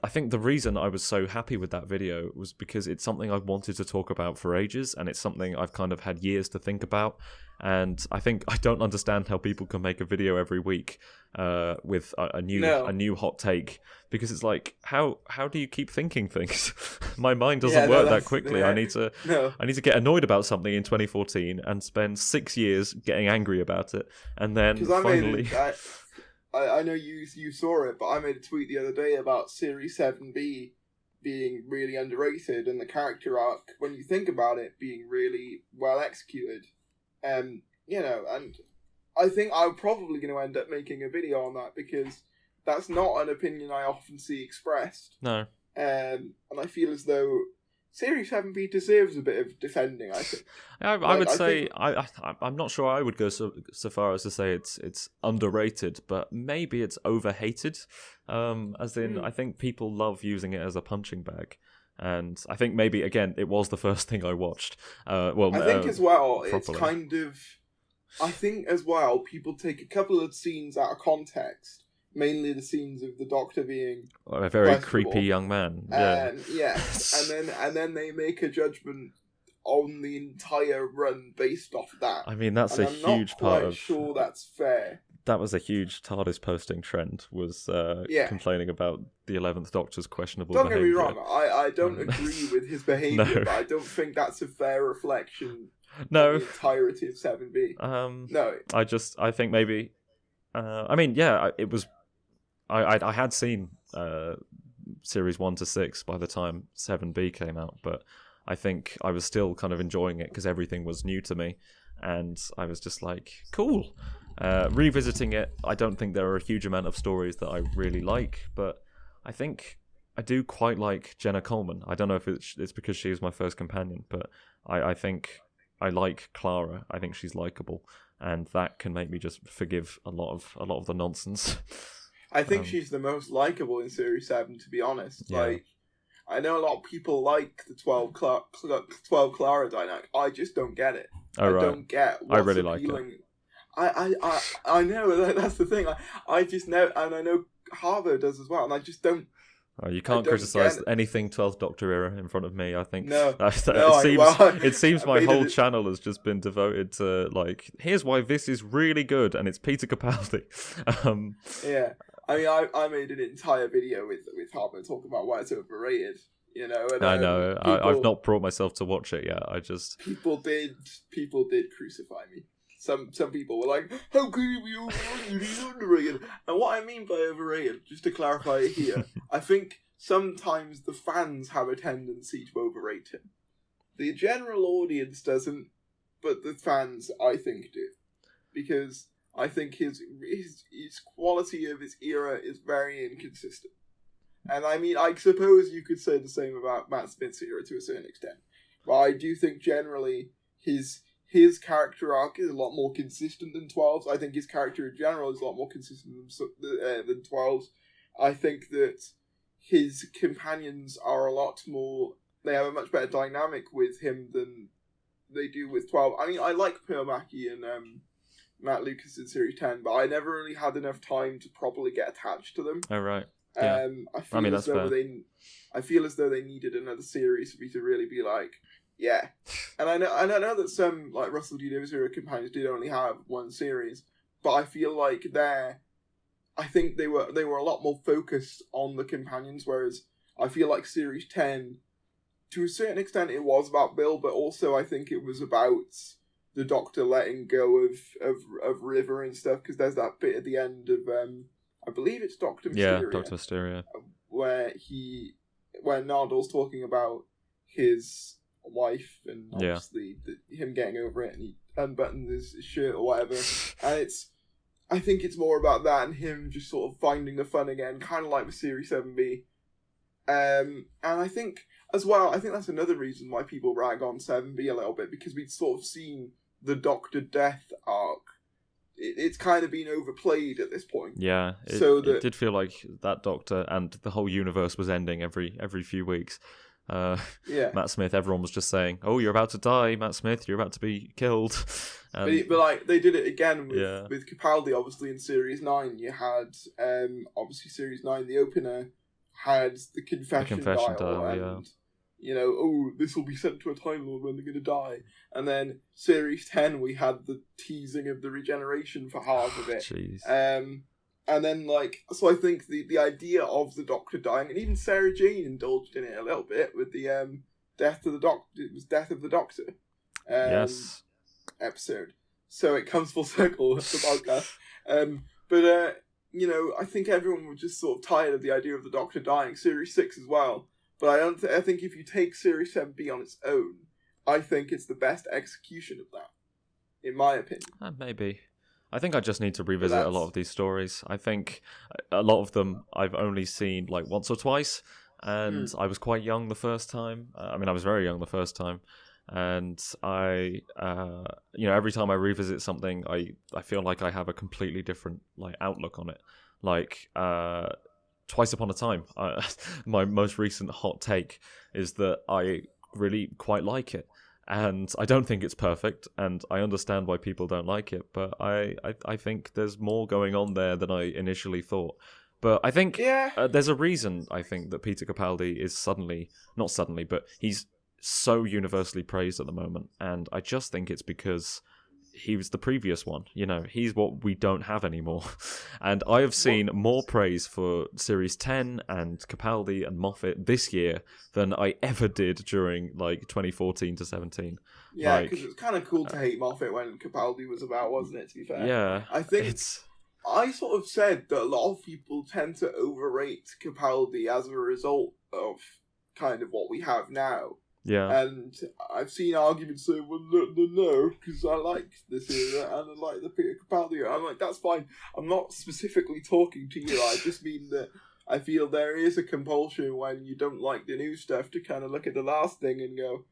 I think the reason I was so happy with that video was because it's something I've wanted to talk about for ages, and it's something I've kind of had years to think about. And I think I don't understand how people can make a video every week with a new hot take, because it's like, how do you keep thinking things? My mind doesn't work that quickly. I need to get annoyed about something in 2014 and spend 6 years getting angry about it, and then finally. I know you saw it, but I made a tweet the other day about Series 7B being really underrated, and the character arc, when you think about it, being really well executed. And I think I'm probably going to end up making a video on that, because that's not an opinion I often see expressed. No. And I feel as though Series 7B deserves a bit of defending, I think. I would say, I'm not sure I would go so far as to say it's underrated, but maybe it's overhated. As in, I think people love using it as a punching bag. And I think maybe, again, it was the first thing I watched. I think as well, properly. It's kind of... I think as well, people take a couple of scenes out of context. Mainly the scenes of the Doctor being a very creepy young man. And then they make a judgment on the entire run based off that. I mean, that's a huge part of... I'm not sure that's fair. That was a huge TARDIS posting trend, was complaining about the 11th Doctor's questionable behaviour. Don't get me wrong, I don't agree with his behaviour, but I don't think that's a fair reflection of the entirety of 7B. No. I think maybe... it was... I had seen Series 1 to 6 by the time 7B came out, but I think I was still kind of enjoying it because everything was new to me, and I was just like, cool. Revisiting it, I don't think there are a huge amount of stories that I really like, but I think I do quite like Jenna Coleman. I don't know if it's because she was my first companion, but I think I like Clara. I think she's likable, and that can make me just forgive a lot of the nonsense. I think she's the most likable in Series 7, to be honest. Yeah. Like, I know a lot of people like the 12 Clara dynamic. I just don't get it. Oh, right. I don't get what's I really appealing. Like it. I know, that's the thing. I just know, and I know Harvo does as well, and I just don't. Oh, you can't criticise anything 12th Doctor era in front of me, I think. No. It seems my whole channel has just been devoted to, like, here's why this is really good, and it's Peter Capaldi. Yeah. I mean, I made an entire video with Harpo talking about why it's overrated, you know. And, I know. I've not brought myself to watch it yet. People did crucify me. Some people were like, how can you be overrated? He's underrated. And what I mean by overrated, just to clarify it here, I think sometimes the fans have a tendency to overrate him. The general audience doesn't, but the fans, I think, do. Because I think his quality of his era is very inconsistent. And I mean, I suppose you could say the same about Matt Smith's era to a certain extent. But I do think generally his character arc is a lot more consistent than 12's. I think his character in general is a lot more consistent than 12's. I think that his companions are a lot more... They have a much better dynamic with him than they do with 12. I mean, I like Pearl Mackie and Matt Lucas in Series 10, but I never really had enough time to properly get attached to them. Oh, right. Yeah. I feel as though they needed another series for me to really be like, yeah. And I know that some like Russell D Davies era companions did only have one series, but I feel like I think they were a lot more focused on the companions, whereas I feel like Series 10, to a certain extent, it was about Bill, but also I think it was about the Doctor letting go of River and stuff, because there's that bit at the end of I believe it's Dr. Mysterio. Yeah, Dr. Mysterio. Where Nardol's talking about his wife and obviously him getting over it, and he unbuttons his shirt or whatever. And I think it's more about that and him just sort of finding the fun again, kind of like with Series 7B. And I think, as well, I think that's another reason why people rag on 7B a little bit, because we'd sort of seen the Doctor death arc. It's kind of been overplayed at this point. Yeah, it did feel like that Doctor and the whole universe was ending every few weeks. Matt Smith, everyone was just saying, "Oh, you're about to die, Matt Smith. You're about to be killed." But like they did it again with Capaldi. Obviously, in Series 9, you had obviously Series 9, the opener had the confession dial, and this will be sent to a Time Lord when they're going to die. And then Series 10, we had the teasing of the regeneration for half of it. Jeez. And then, so I think the idea of the Doctor dying, and even Sarah Jane indulged in it a little bit with the Death of the Doctor. It was Death of the Doctor. Yes. Episode. So it comes full circle with the podcast. But I think everyone was just sort of tired of the idea of the Doctor dying. Series 6 as well. But I think if you take Series 7B on its own, I think it's the best execution of that, in my opinion. Maybe. I think I just need to revisit a lot of these stories. I think a lot of them I've only seen like once or twice, and I was quite young the first time. I was very young the first time, and I, every time I revisit something, I feel like I have a completely different outlook on it. Twice Upon a Time, my most recent hot take is that I really quite like it. And I don't think it's perfect, and I understand why people don't like it, but I think there's more going on there than I initially thought. But I think there's a reason, I think, that Peter Capaldi is not suddenly, but he's so universally praised at the moment, and I just think it's because he was the previous one. He's what we don't have anymore. And I have seen more praise for Series 10 and Capaldi and Moffat this year than I ever did during 2014 to 17. Yeah, because it's kind of cool to hate Moffat when Capaldi was about, wasn't it, to be fair? Yeah. I think I sort of said that a lot of people tend to overrate Capaldi as a result of kind of what we have now. Yeah. And I've seen arguments say, well, no, because I like this era and I like the Peter Capaldi era. I'm like, that's fine. I'm not specifically talking to you. I just mean that I feel there is a compulsion when you don't like the new stuff to kind of look at the last thing and go,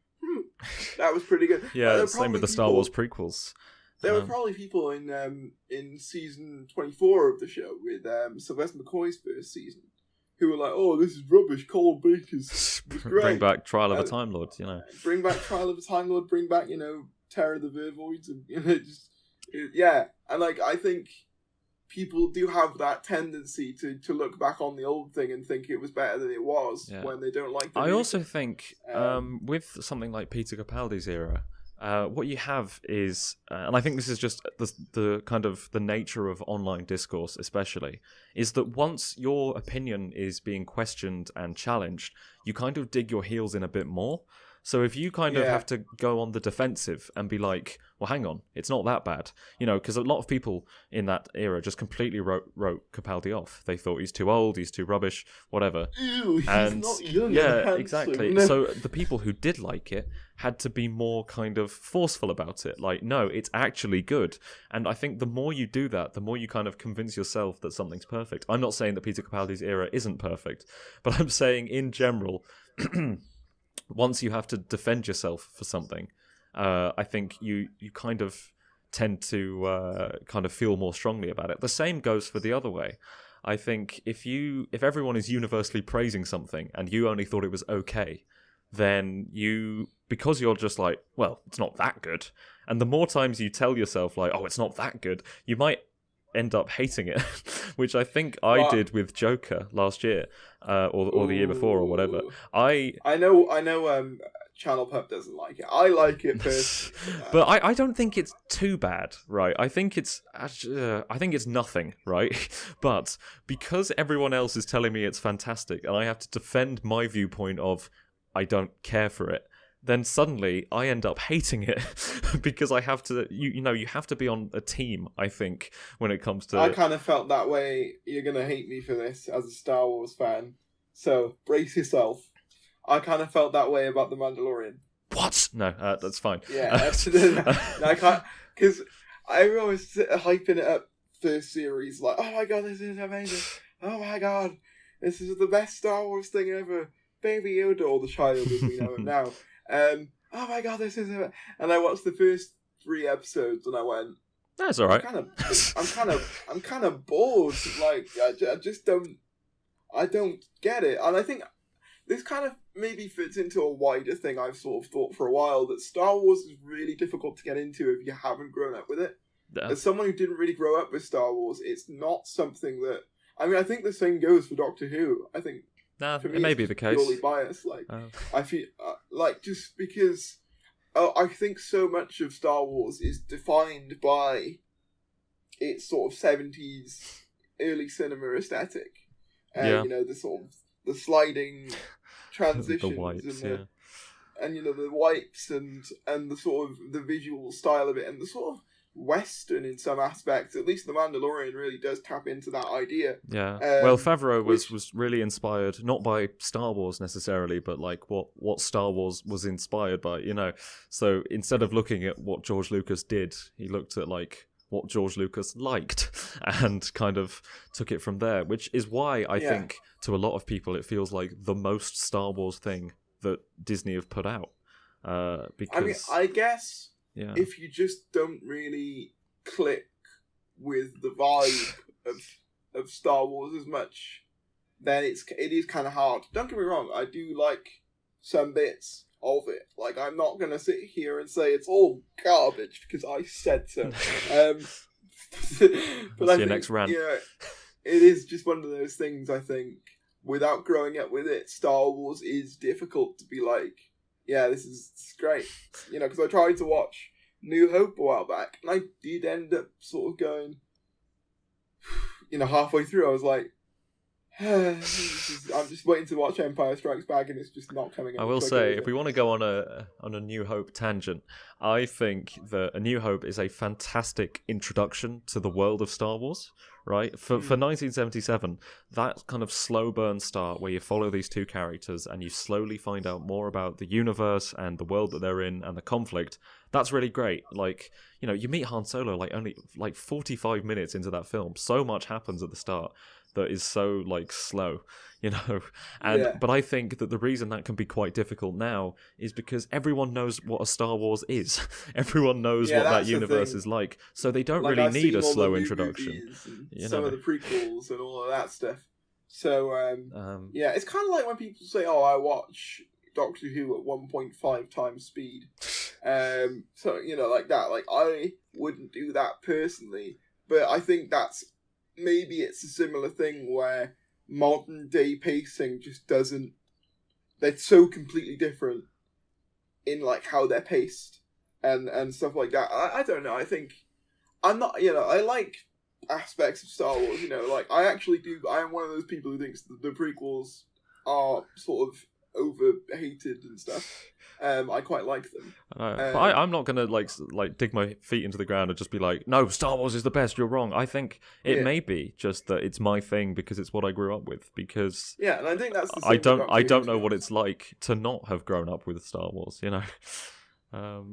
that was pretty good. Yeah, same with the Star Wars prequels. There were probably people in season 24 of the show with Sylvester McCoy's first season who were like, "Oh, this is rubbish. Colin Baker's was great. Bring back Trial of a Time Lord, Bring back Trial of a Time Lord. Bring back, Terror of the Vervoids, and And I think people do have that tendency to look back on the old thing and think it was better than it was when they don't like. I also think with something like Peter Capaldi's era, what you have is, and I think this is just the kind of the nature of online discourse especially, is that once your opinion is being questioned and challenged, you kind of dig your heels in a bit more. So if you kind of have to go on the defensive and be like, well, hang on, it's not that bad, because a lot of people in that era just completely wrote Capaldi off. They thought he's too old, he's too rubbish, whatever. Ew, he's not young. Yeah, exactly. No. So the people who did like it had to be more kind of forceful about it. Like, no, it's actually good. And I think the more you do that, the more you kind of convince yourself that something's perfect. I'm not saying that Peter Capaldi's era isn't perfect, but I'm saying in general, once you have to defend yourself for something, I think you kind of tend to kind of feel more strongly about it. The same goes for the other way. I think if everyone is universally praising something and you only thought it was okay, then because you're just like, well, it's not that good. And the more times you tell yourself like, oh, it's not that good, you might end up hating it, which I think I did with Joker last year, or the year before or whatever. I know Channel Pup doesn't like it. I like it personally. But I don't think it's too bad, right? I think it's nothing, right? But because everyone else is telling me it's fantastic and I have to defend my viewpoint of I don't care for it, then suddenly I end up hating it because I have to, you have to be on a team, I think, when it comes to... I kind of felt that way. You're going to hate me for this as a Star Wars fan, so brace yourself. I kind of felt that way about The Mandalorian. What? No, that's fine. Yeah, I can't, because everyone was hyping it up first series, like, oh my god, this is amazing. Oh my god, this is the best Star Wars thing ever. Baby Yoda, or the child as we know him now. Oh my god, this is it. And I watched the first 3 episodes and I went, that's all right. I'm kind of bored. Like, I just don't get it. And I think this kind of maybe fits into a wider thing I've sort of thought for a while, that Star Wars is really difficult to get into if you haven't grown up with it. Yeah. As someone who didn't really grow up with Star Wars, it's not something that... I mean, I think the same goes for Doctor Who. I think for me, it may be the case. Purely biased. Like, I feel like just because I think so much of Star Wars is defined by its sort of 70s early cinema aesthetic. The sort of the sliding transitions, the wipes, and the wipes and the sort of the visual style of it, and the sort of Western in some aspects. At least The Mandalorian really does tap into that idea. Yeah. Well, Favreau was really inspired not by Star Wars necessarily, but like what Star Wars was inspired by. So instead of looking at what George Lucas did, he looked at like what George Lucas liked and kind of took it from there, which is why I think to a lot of people it feels like the most Star Wars thing that Disney have put out. Because I mean, I guess if you just don't really click with the vibe of Star Wars as much, then it is kind of hard. Don't get me wrong, I do like some bits of it. Like, I'm not going to sit here and say it's all garbage because I said so. But That's your next rant. Yeah, it is just one of those things, I think, without growing up with it, Star Wars is difficult to be like, yeah, this is great. Because I tried to watch New Hope a while back, and I did end up sort of going, halfway through, I was like, I'm just waiting to watch Empire Strikes Back, and it's just not coming out. I will say, if we want to go on a New Hope tangent, I think that A New Hope is a fantastic introduction to the world of Star Wars, right? For 1977, that kind of slow burn start where you follow these 2 characters and you slowly find out more about the universe and the world that they're in and the conflict, that's really great. Like, you meet Han Solo only 45 minutes into that film. So much happens at the start that is so slow, but I think that the reason that can be quite difficult now is because everyone knows what a Star Wars is. Everyone knows what that universe is like, so they don't really need a slow introduction. Some of the prequels and all of that stuff. So it's kind of like when people say, "Oh, I watch Doctor Who at 1.5 times speed." So like that. Like, I wouldn't do that personally, but I think maybe it's a similar thing where modern day pacing just doesn't... They're so completely different in like how they're paced and stuff like that. I don't know. I think I'm not... I like aspects of Star Wars. Like, I actually do... I am one of those people who thinks the prequels are sort of over-hated and stuff. I quite like them. But I'm not gonna like dig my feet into the ground and just be like, no, Star Wars is the best. You're wrong. I think it may be just that it's my thing because it's what I grew up with. Because and I think that's the same I don't know what it's like to not have grown up with Star Wars. You know.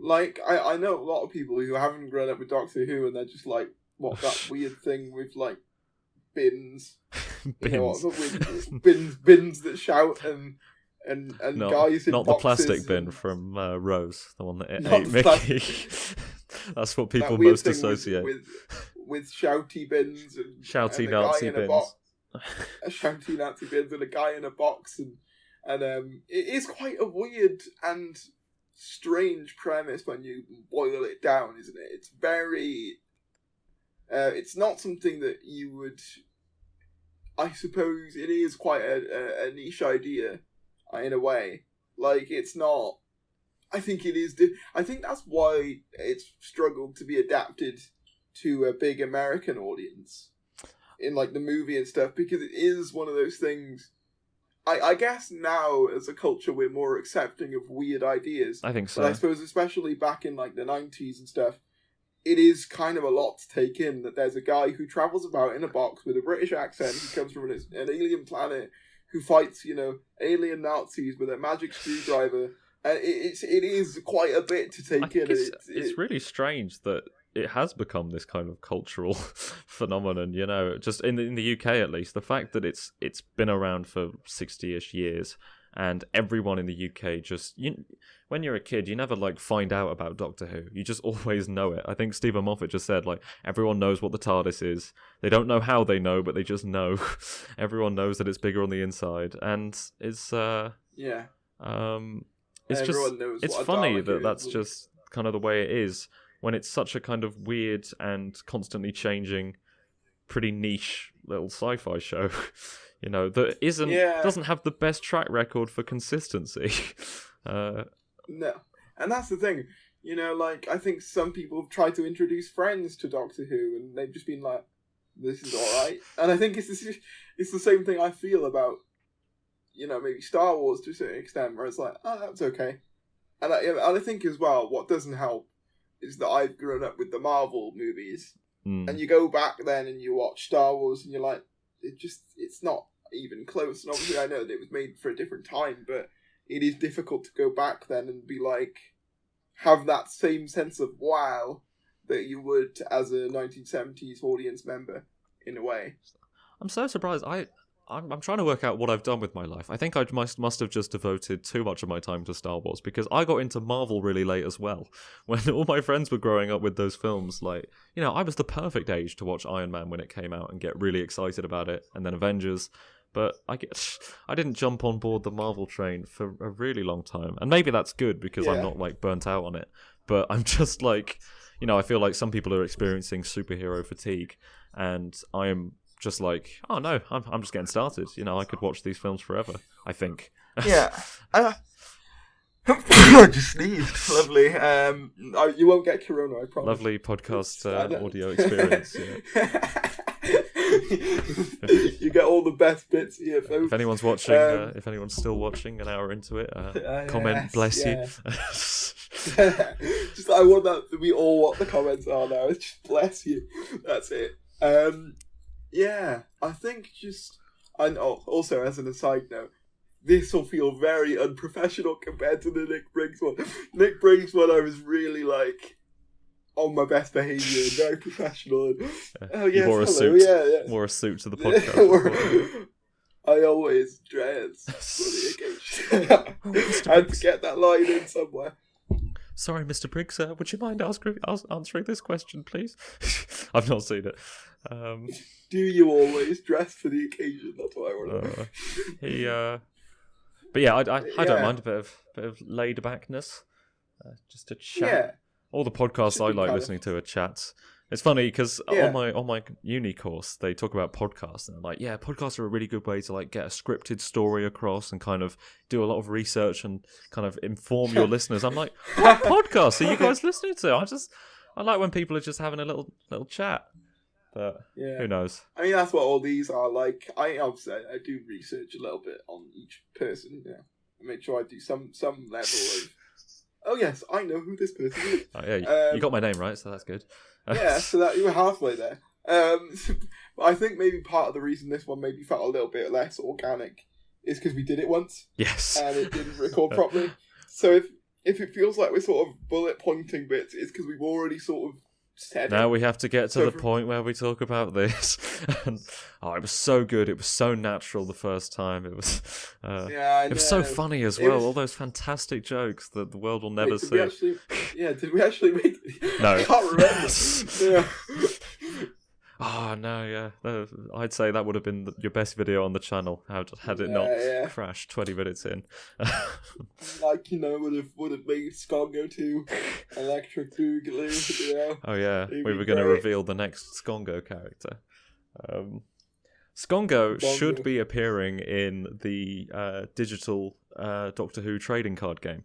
Like I know a lot of people who haven't grown up with Doctor Who, and they're just like, what, that weird thing with like bins, bins. Bins that shout and guys in not boxes the plastic bin from Rose, the one that ate Mickey. That's what people most associate with shouty bins and shouty and Nazi bins. Shouty Nazi bins and a guy in a box, and it is quite a weird and strange premise when you boil it down, isn't it? It's very it's not something that you would, I suppose it is quite a niche idea in a way. Like, it's not, I think it is I think that's why it's struggled to be adapted to a big American audience in like the movie and stuff, because it is one of those things. I guess now as a culture we're more accepting of weird ideas. I think so. But I suppose especially back in like the 90s and stuff, it is kind of a lot to take in that there's a guy who travels about in a box with a British accent who comes from an alien planet who fights, alien Nazis with a magic screwdriver. And it is quite a bit to take in. It's really strange that it has become this kind of cultural phenomenon, just in the UK at least. The fact that it's been around for 60-ish years, and everyone in the UK when you're a kid, you never like find out about Doctor Who. You just always know it. I think Stephen Moffat just said like everyone knows what the TARDIS is. They don't know how they know, but they just know. Everyone knows that it's bigger on the inside, and it's it's funny that's just kind of the way it is when it's such a kind of weird and constantly changing, pretty niche little sci-fi show, that doesn't have the best track record for consistency. No, and that's the thing. Like, I think some people have tried to introduce Friends to Doctor Who, and they've just been like, "This is all right." And I think it's the same thing I feel about, maybe Star Wars to a certain extent, where it's like, "Oh, that's okay." And I think as well, what doesn't help is that I've grown up with the Marvel movies, and you go back then and you watch Star Wars, and you're like, it's not even close. And obviously, I know that it was made for a different time, but it is difficult to go back then and be like, have that same sense of wow that you would as a 1970s audience member, in a way. I'm so surprised. I'm trying to work out what I've done with my life. I think I must have just devoted too much of my time to Star Wars, because I got into Marvel really late as well. When all my friends were growing up with those films, like, I was the perfect age to watch Iron Man when it came out and get really excited about it, and then Avengers. But I didn't jump on board the Marvel train for a really long time. And maybe that's good because I'm not like burnt out on it. But I'm just like, I feel like some people are experiencing superhero fatigue, and I am just like, oh no, I'm just getting started. I could watch these films forever, I think. Yeah. I just sneezed. Lovely. You won't get corona, I promise. Lovely podcast audio experience. You get all the best bits here, folks. If anyone's watching, if anyone's still watching an hour into it, comment, bless you. Just, I want that to be all what the comments are now. It's just bless you. That's it. Yeah, I think also as an aside note, this will feel very unprofessional compared to the Nick Briggs one. Nick Briggs one, I was really like on my best behaviour and very professional. And, you wore a suit. Yeah. Wore a suit to the podcast. I always dress for the occasion. I had to get that line in somewhere. Sorry, Mr. Briggs, would you mind answering this question, please? I've not seen it. Do you always dress for the occasion? That's what I want to know. But yeah, I don't mind a bit of laid backness, just to chat. Yeah. All the podcasts I like listening to are chats. It's funny because on my uni course they talk about podcasts, and they're like, yeah, podcasts are a really good way to like get a scripted story across and kind of do a lot of research and kind of inform your listeners. I'm like, what podcasts are you guys listening to? I like when people are just having a little chat. But who knows? I mean, that's what all these are like. I do research a little bit on each person, and make sure I do some level of. Oh yes, I know who this person is. Oh, yeah, you got my name right, so that's good. Yeah, so that you were halfway there. But I think maybe part of the reason this one maybe felt a little bit less organic is because we did it once. Yes. And it didn't record properly. So if it feels like we're sort of bullet pointing bits, it's because we've already sort of said now it. we have to get to the point where we talk about this. And, it was so good. It was so natural the first time. It was it was so funny as well. All those fantastic jokes that the world will never see. Did we actually make it? No. I can't remember. Yeah. Oh, no, yeah. No, I'd say that would have been your best video on the channel had it not crashed 20 minutes in. Like, would have made Skongo 2 Electric Boogaloo, Oh, yeah. We were going to reveal the next Skongo character. Skongo should be appearing in the digital Doctor Who trading card game.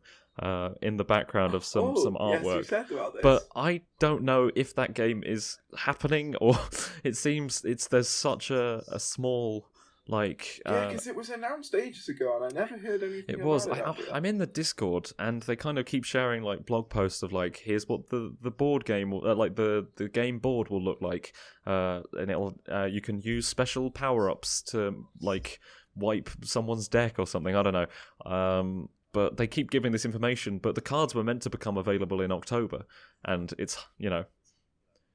In the background of some artwork. Yes, you said about this. But I don't know if that game is happening, or it seems there's such a small because it was announced ages ago and I never heard anything it about was. it. I'm in the Discord and they kind of keep sharing blog posts of here's what the board game the game board will look like, and it'll you can use special power-ups to wipe someone's deck or something. I don't know. But they keep giving this information, but the cards were meant to become available in October, and it's,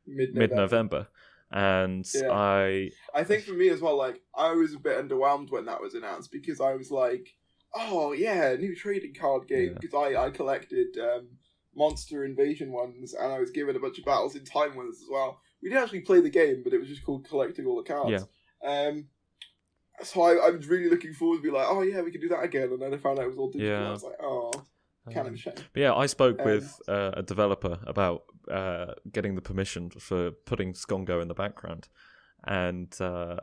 mid-November. And I think for me as well, I was a bit underwhelmed when that was announced, because I was like, oh yeah, new trading card game, because I collected Monster Invasion ones, and I was given a bunch of Battles in Time ones as well. We didn't actually play the game, but it was just called collecting all the cards. Yeah. So I was really looking forward to be like, oh yeah, we can do that again, and then I found out it was all digital. Yeah. I was like, oh, kind of a shame. But yeah, I spoke with a developer about getting the permission for putting Skongo in the background, and then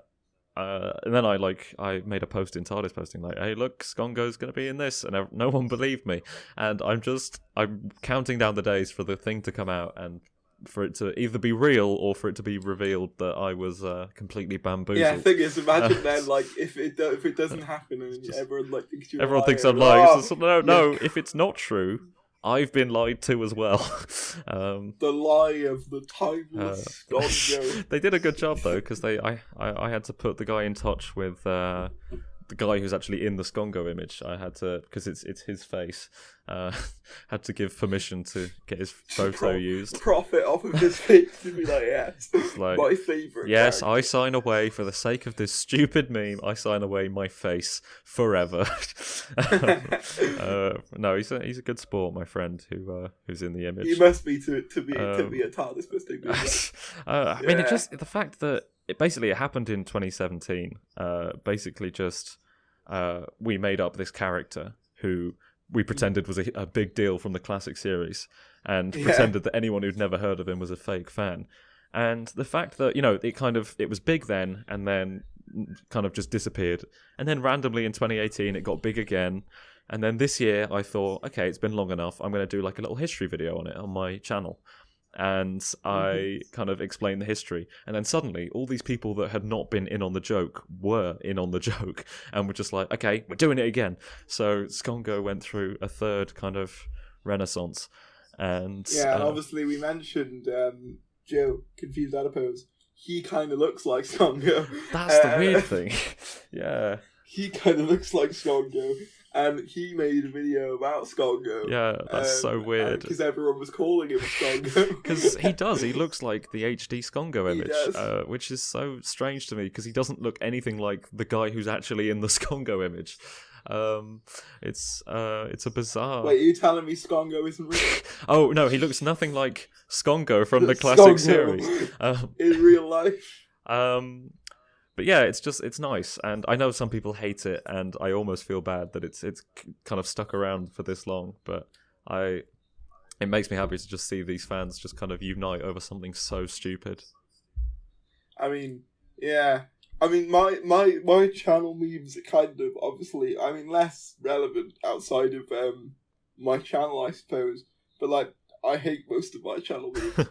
I made a post in TARDIS Posting hey, look, Skongo's going to be in this, and no one believed me, and I'm counting down the days for the thing to come out and for it to either be real or for it to be revealed that I was completely bamboozled. Yeah, the thing is, imagine then, if it doesn't happen and everyone thinks you're everyone thinks I'm lying. So, no, if it's not true, I've been lied to as well. The lie of the timeless Skongo. They did a good job though, because I had to put the guy in touch with the guy who's actually in the Skongo image. I had to, because it's his face, had to give permission to get his photo used. Profit off of his face to be yes, my favourite. Yes, character. I sign away for the sake of this stupid meme. I sign away my face forever. No, he's a good sport, my friend who's in the image. He must be to be a TARDIS Posting. I mean, it just the fact that. It happened in 2017. Basically, just we made up this character who we pretended was a big deal from the classic series, and pretended that anyone who'd never heard of him was a fake fan. And the fact that it was big then, and then kind of just disappeared, and then randomly in 2018 it got big again, and then this year I thought, okay, it's been long enough. I'm going to do a little history video on it on my channel. And I kind of explained the history, and then suddenly all these people that had not been in on the joke were in on the joke, and were just like, okay, we're doing it again. So Skongo went through a third kind of renaissance, and and obviously we mentioned Joe, Confused Adipose. He kind of looks like Skongo. That's the weird thing. Yeah, he kind of looks like Skongo. And he made a video about Skongo. Yeah, that's so weird. Because everyone was calling him Skongo. Because he does. He looks like the HD Skongo image, which is so strange to me, because he doesn't look anything like the guy who's actually in the Skongo image. It's a bizarre. Wait, are you telling me Skongo isn't real? Oh no, he looks nothing like Skongo from the classic series in real life. But yeah, it's nice, and I know some people hate it, and I almost feel bad that it's kind of stuck around for this long. But it makes me happy to just see these fans just kind of unite over something so stupid. I mean, yeah. I mean, my channel memes are kind of obviously, less relevant outside of my channel, I suppose. But I hate most of my channel memes.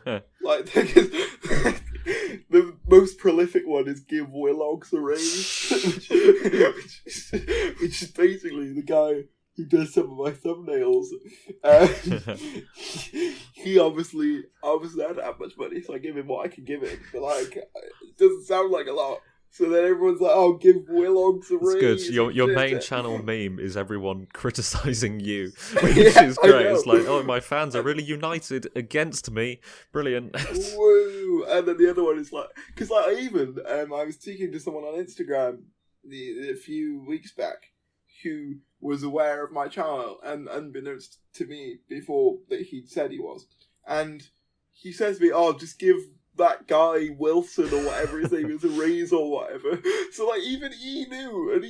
The most prolific one is Give Willogs a Raise, which is basically the guy who does some of my thumbnails, he obviously I don't have much money, so I give him what I can give him. But like, it doesn't sound like a lot. So then everyone's like, "Oh, give Willongs a raise." It's good. Your main channel meme is everyone criticizing you, which is great. It's like, oh, my fans are really united against me. Brilliant. Woo! And then the other one is like, because like I was speaking to someone on Instagram a few weeks back who was aware of my channel and unbeknownst to me before that he'd said he was, and he says to me, "Oh, just give that guy Wilson or whatever his name is a raise or whatever." So like even he knew, and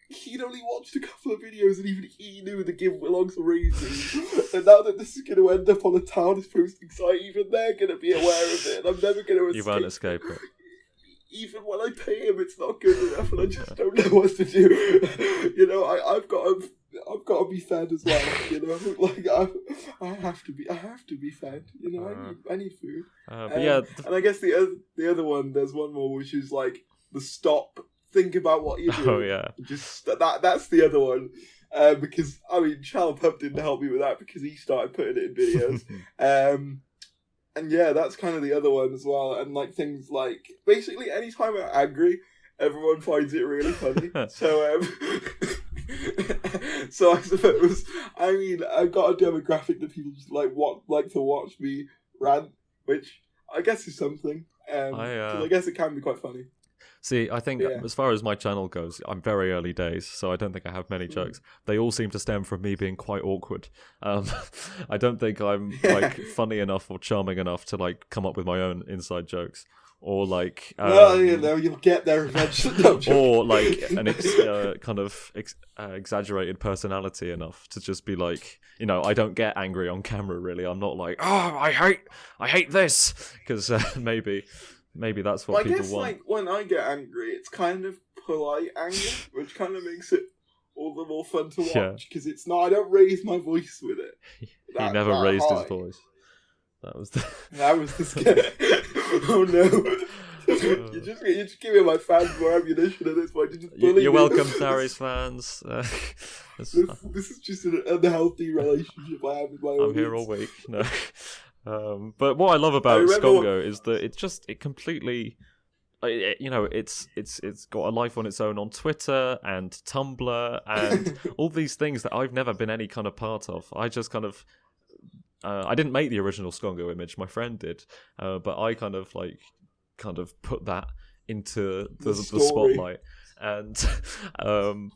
he'd only watched a couple of videos, and even he knew to give Willongs a raise. And now that this is going to end up on a TARDIS posting site, even they're going to be aware of it, and I'm never going to escape. You won't escape it. Even when I pay him, it's not good enough, and I just don't know what to do. You know, I've got to be fed as well. You know, like I have to be fed. You know, I need food. But yeah, and I guess the other one, there's one more, which is like the stop. Think about what you do. Oh yeah, just that's the other one. Because I mean, Channel Pub didn't help me with that because he started putting it in videos. And yeah, that's kind of the other one as well. And like things like, basically anytime I'm angry, everyone finds it really funny. So so I suppose, I mean, I've got a demographic that people just like to watch me rant, which I guess is something. 'Cause I guess it can be quite funny. See, I think as far as my channel goes, I'm very early days, so I don't think I have many jokes. They all seem to stem from me being quite awkward. I don't think I'm like funny enough or charming enough to like come up with my own inside jokes, or like you know, you'll get there eventually. Or like an exaggerated personality enough to just be like, you know, I don't get angry on camera. Really, I'm not like, oh, I hate this, because Maybe that's what people want. I guess, like, when I get angry, it's kind of polite anger, which kind of makes it all the more fun to watch, because it's not, I don't raise my voice with it. He never raised his voice. That was the scare. Oh no. You're just giving my fans more ammunition at this point. You're welcome, Tharries fans. This is just an unhealthy relationship I have with my audience. I'm here all week. No. But what I love about Skongo is that it completely, you know, it's got a life on its own on Twitter and Tumblr and all these things that I've never been any kind of part of. I just kind of, I didn't make the original Skongo image, my friend did, but I kind of put that into the spotlight. And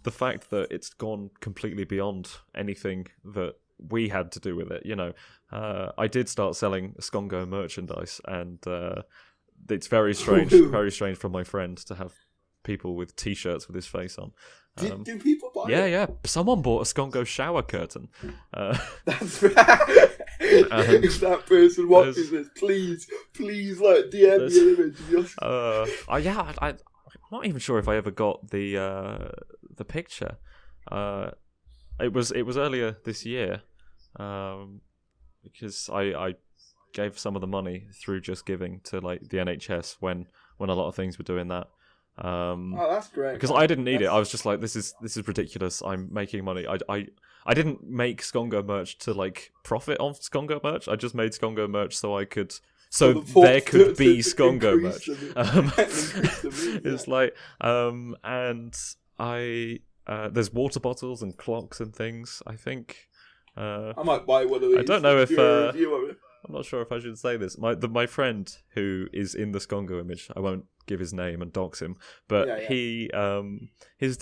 the fact that it's gone completely beyond anything that we had to do with it, you know. I did start selling Skongo merchandise, and it's very strange from my friend to have people with T-shirts with his face on. Do people buy it? Yeah. Someone bought a Skongo shower curtain. That's right. If that person watches this, please, like DM the image. I'm not even sure if I ever got the picture. It was earlier this year, because I gave some of the money through Just Giving to like the NHS when a lot of things were doing that. That's great. Because I didn't need it. I was just like, this is ridiculous. I'm making money. I didn't make Skongo merch to like profit on Skongo merch. I just made Skongo merch so I could. So there could be Skongo merch. It's like, and there's water bottles and clocks and things, I think. I might buy one of these. I don't know if I'm not sure if I should say this. My friend who is in the Skongo image, I won't give his name and dox him, but he his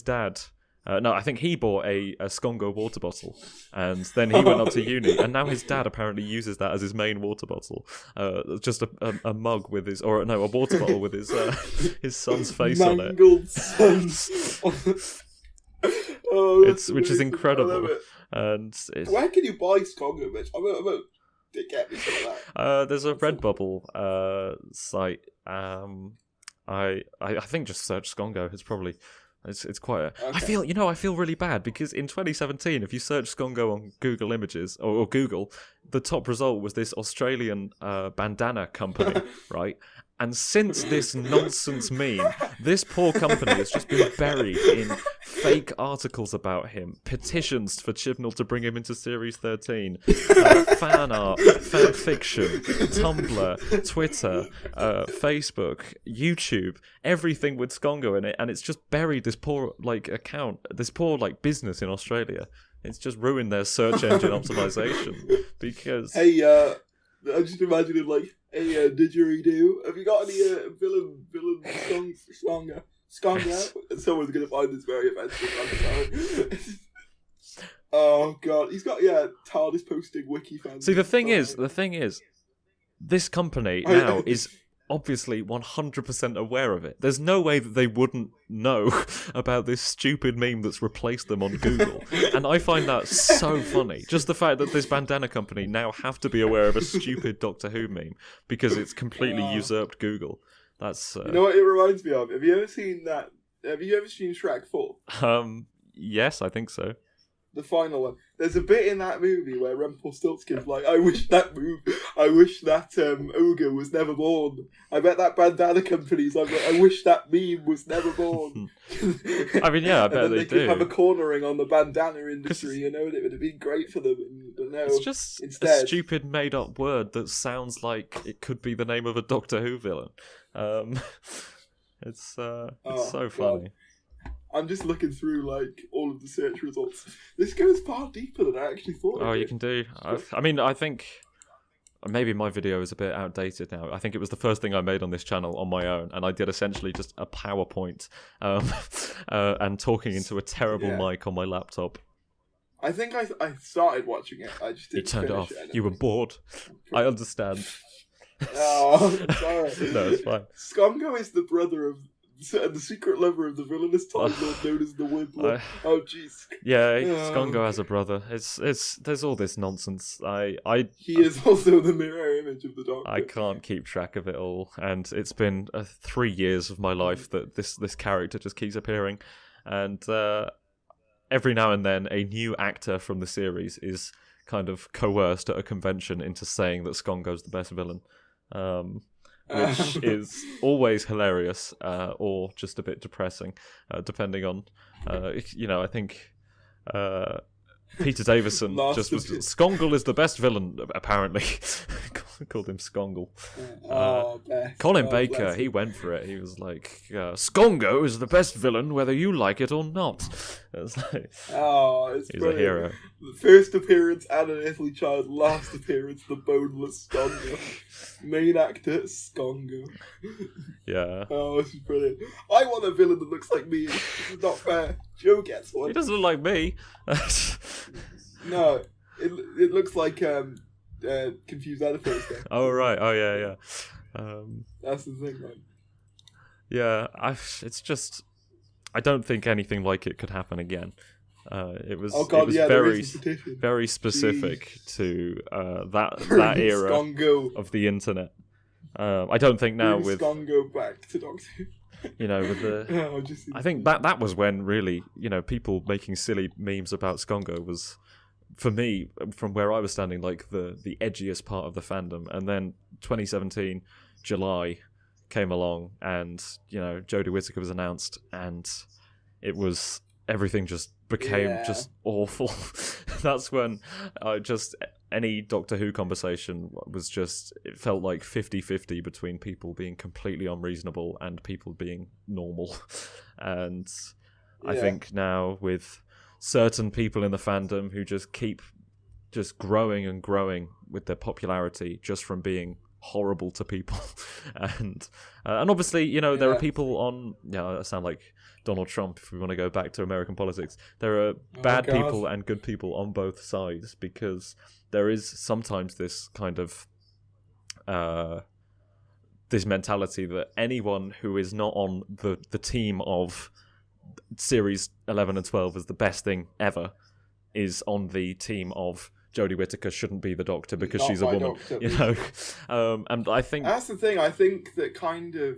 dad. No, I think he bought a Skongo water bottle, and then he went up to uni, and now his dad apparently uses that as his main water bottle. Just a mug with a water bottle with his son's face on it. Mangled sons. Which is incredible. And where can you buy Skongo, bitch? I'm about to get me some of that. There's a Redbubble site. I think just search Skongo. It's probably. It's quite a... Okay. I feel really bad because in 2017, if you search Skongo on Google Images or Google, the top result was this Australian bandana company, right? And since this nonsense meme, this poor company has just been buried in fake articles about him, petitions for Chibnall to bring him into Series 13, fan art, fan fiction, Tumblr, Twitter, Facebook, YouTube, everything with Skongo in it, and it's just buried this poor account, this poor business in Australia. It's just ruined their search engine optimization because. Hey, I'm just imagining hey, didgeridoo. Have you got any villain songs for Skongo? Skongo? Someone's gonna find this very offensive. I'm sorry. Oh god, he's got TARDIS Posting wiki fans. See, the thing is, this company now is obviously 100% aware of it. There's no way that they wouldn't know about this stupid meme that's replaced them on Google. And I find that so funny. Just the fact that this bandana company now have to be aware of a stupid Doctor Who meme because it's completely usurped Google. That's You know what it reminds me of? Have you ever seen that? Have you ever seen Shrek 4? Yes, I think so. The final one. There's a bit in that movie where Rumpelstiltskin's like, I wish that ogre was never born. I bet that bandana company's like, I wish that meme was never born. I mean, yeah, I bet they do. Could have a cornering on the bandana industry, and it would have been great for them. But no, it's just instead, a stupid made-up word that sounds like it could be the name of a Doctor Who villain. It's so funny. God. I'm just looking through all of the search results. This goes far deeper than I actually thought. Oh, you can do. I mean, I think maybe my video is a bit outdated now. I think it was the first thing I made on this channel on my own, and I did essentially just a PowerPoint and talking into a terrible mic on my laptop. I think I started watching it. I just didn't. You turned it off. You were bored. I understand. Oh, I'm sorry. No, it's fine. Skongo is the brother of. And the secret lover of the villainous Time Lord known as the Wibbler. Oh jeez. Yeah, Skongo has a brother. There's all this nonsense. He is also the mirror image of the Doctor. I can't keep track of it all, and it's been 3 years of my life that this character just keeps appearing, and every now and then a new actor from the series is kind of coerced at a convention into saying that Skongo's the best villain. Which is always hilarious or just a bit depressing, depending on, I think Peter Davison just was... Skongle is the best villain, apparently. Called him Skongle. Colin Baker, he went for it. He was like, Skongo is the best villain, whether you like it or not. It's like, it's he's brilliant. A hero. The first appearance, Anna Italy Child. Last appearance, the boneless Skongo. Main actor, Skongo. Yeah. Oh, this is brilliant. I want a villain that looks like me. This is not fair. Joe gets one. He doesn't look like me. No, it looks like Confused Edifice. Oh right. Oh yeah. That's the thing, man. Yeah, it's just I don't think anything like it could happen again. It was very specific to that era Skongo. of the internet. I don't think now with Skongo back to Doctor Who. With the I think that was when really people making silly memes about Skongo was, for me, from where I was standing, like the edgiest part of the fandom. And then 2017 July came along, and Jodie Whittaker was announced, and it was everything just became just awful. That's when any Doctor Who conversation was just, it felt like 50-50 between people being completely unreasonable and people being normal. And I think now with certain people in the fandom who just keep just growing and growing with their popularity just from being horrible to people. and obviously, there are people on, I sound like Donald Trump if we want to go back to American politics. There are bad people and good people on both sides, because there is sometimes this kind of this mentality that anyone who is not on the team of series 11 and 12 as the best thing ever is on the team of Jodie Whittaker shouldn't be the Doctor because she's a woman, and I think that's the thing. I think that kind of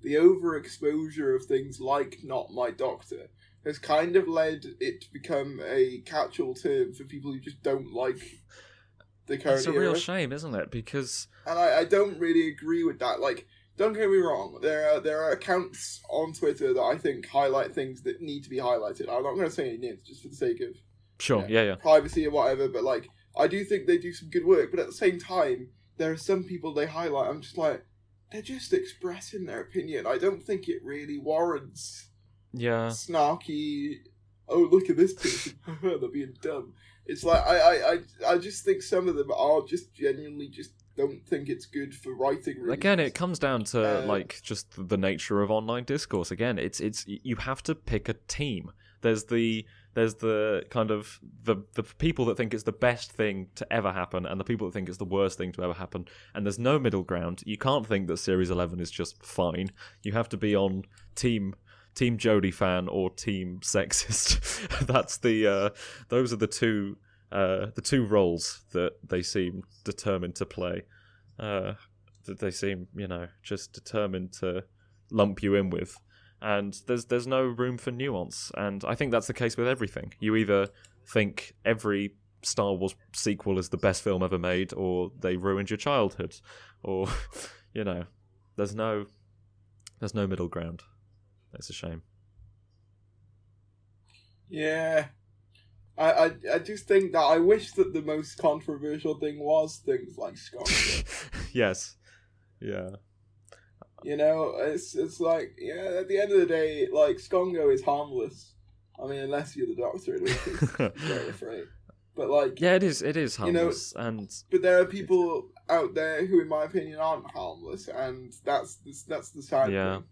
the overexposure of things like Not My Doctor has kind of led it to become a catch-all term for people who just don't like the current It's a real shame, isn't it? Because... And I don't really agree with that. Like, don't get me wrong. There are accounts on Twitter that I think highlight things that need to be highlighted. I'm not going to say any names just for the sake of privacy or whatever. But like, I do think they do some good work. But at the same time, there are some people they highlight. I'm just like, they're just expressing their opinion. I don't think it really warrants snarky, oh, look at this person, they're being dumb. It's like, I just think some of them are just genuinely just don't think it's good for writing reasons. Again, it comes down to, like, just the nature of online discourse. Again, it's you have to pick a team. There's the kind of the people that think it's the best thing to ever happen and the people that think it's the worst thing to ever happen, and there's no middle ground. You can't think that Series 11 is just fine. You have to be on team Jodie fan or team sexist. That's those are the two roles that they seem determined to play. That they seem, just determined to lump you in with. And there's no room for nuance, and I think that's the case with everything. You either think every Star Wars sequel is the best film ever made, or they ruined your childhood, or there's no middle ground. It's a shame. Yeah, I just think that I wish that the most controversial thing was things like Skongo. Yes, yeah. It's like, at the end of the day, like, Skongo is harmless. I mean, unless you're the Doctor, in which case you're very afraid. But, like... Yeah, it is harmless, But there are people out there who, in my opinion, aren't harmless, and that's the sad thing.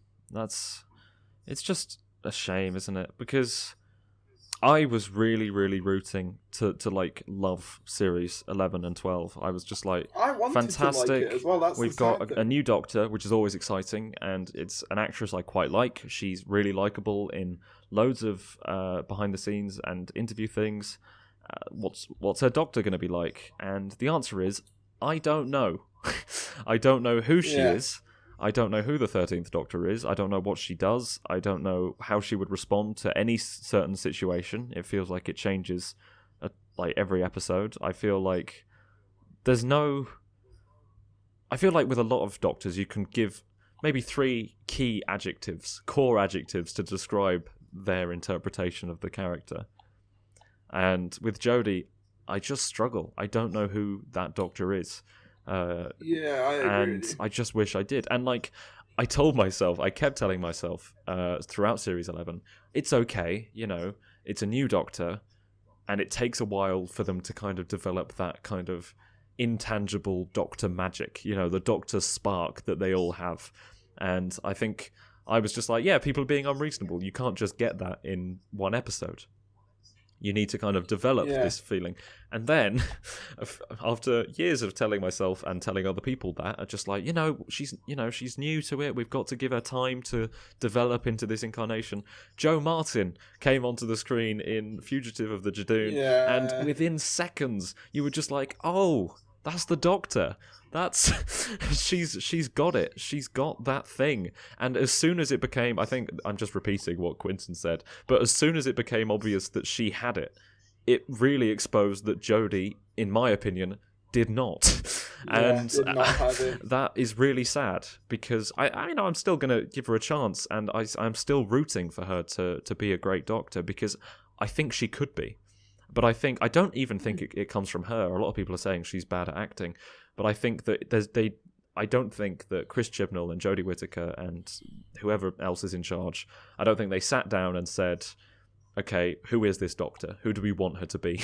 It's just a shame, isn't it? Because I was really, really rooting to like love series 11 and 12. I was just like, I wanted fantastic. To like it as well. That's We've got a new Doctor, which is always exciting, and it's an actress I quite like. She's really likable in loads of behind the scenes and interview things. What's her Doctor going to be like? And the answer is, I don't know. I don't know who she is. I don't know who the 13th Doctor is. I don't know what she does. I don't know how she would respond to any certain situation. It feels like it changes like every episode. I feel like with a lot of Doctors, you can give maybe 3 key adjectives, core adjectives, to describe their interpretation of the character. And with Jodie, I just struggle. I don't know who that Doctor is. I agree. And I just wish I did. And like, I kept telling myself throughout Series 11, it's okay, it's a new Doctor, and it takes a while for them to kind of develop that kind of intangible Doctor magic, the Doctor spark that they all have. And I think I was just like, people are being unreasonable. You can't just get that in one episode. You need to kind of develop this feeling. And then, after years of telling myself and telling other people that, are just like, she's new to it. We've got to give her time to develop into this incarnation. Joe Martin came onto the screen in Fugitive of the Jadoon, and within seconds, you were just like, oh, that's the Doctor. She's got it. She's got that thing. And as soon as it became, I think I'm just repeating what Quinton said, but as soon as it became obvious that she had it, it really exposed that Jodie, in my opinion, did not. Did not have it. That is really sad, because I'm still going to give her a chance, and I'm still rooting for her to be a great Doctor, because I think she could be. But I don't even think it comes from her. A lot of people are saying she's bad at acting. But I think that I don't think that Chris Chibnall and Jodie Whittaker and whoever else is in charge, I don't think they sat down and said, okay, who is this Doctor? Who do we want her to be?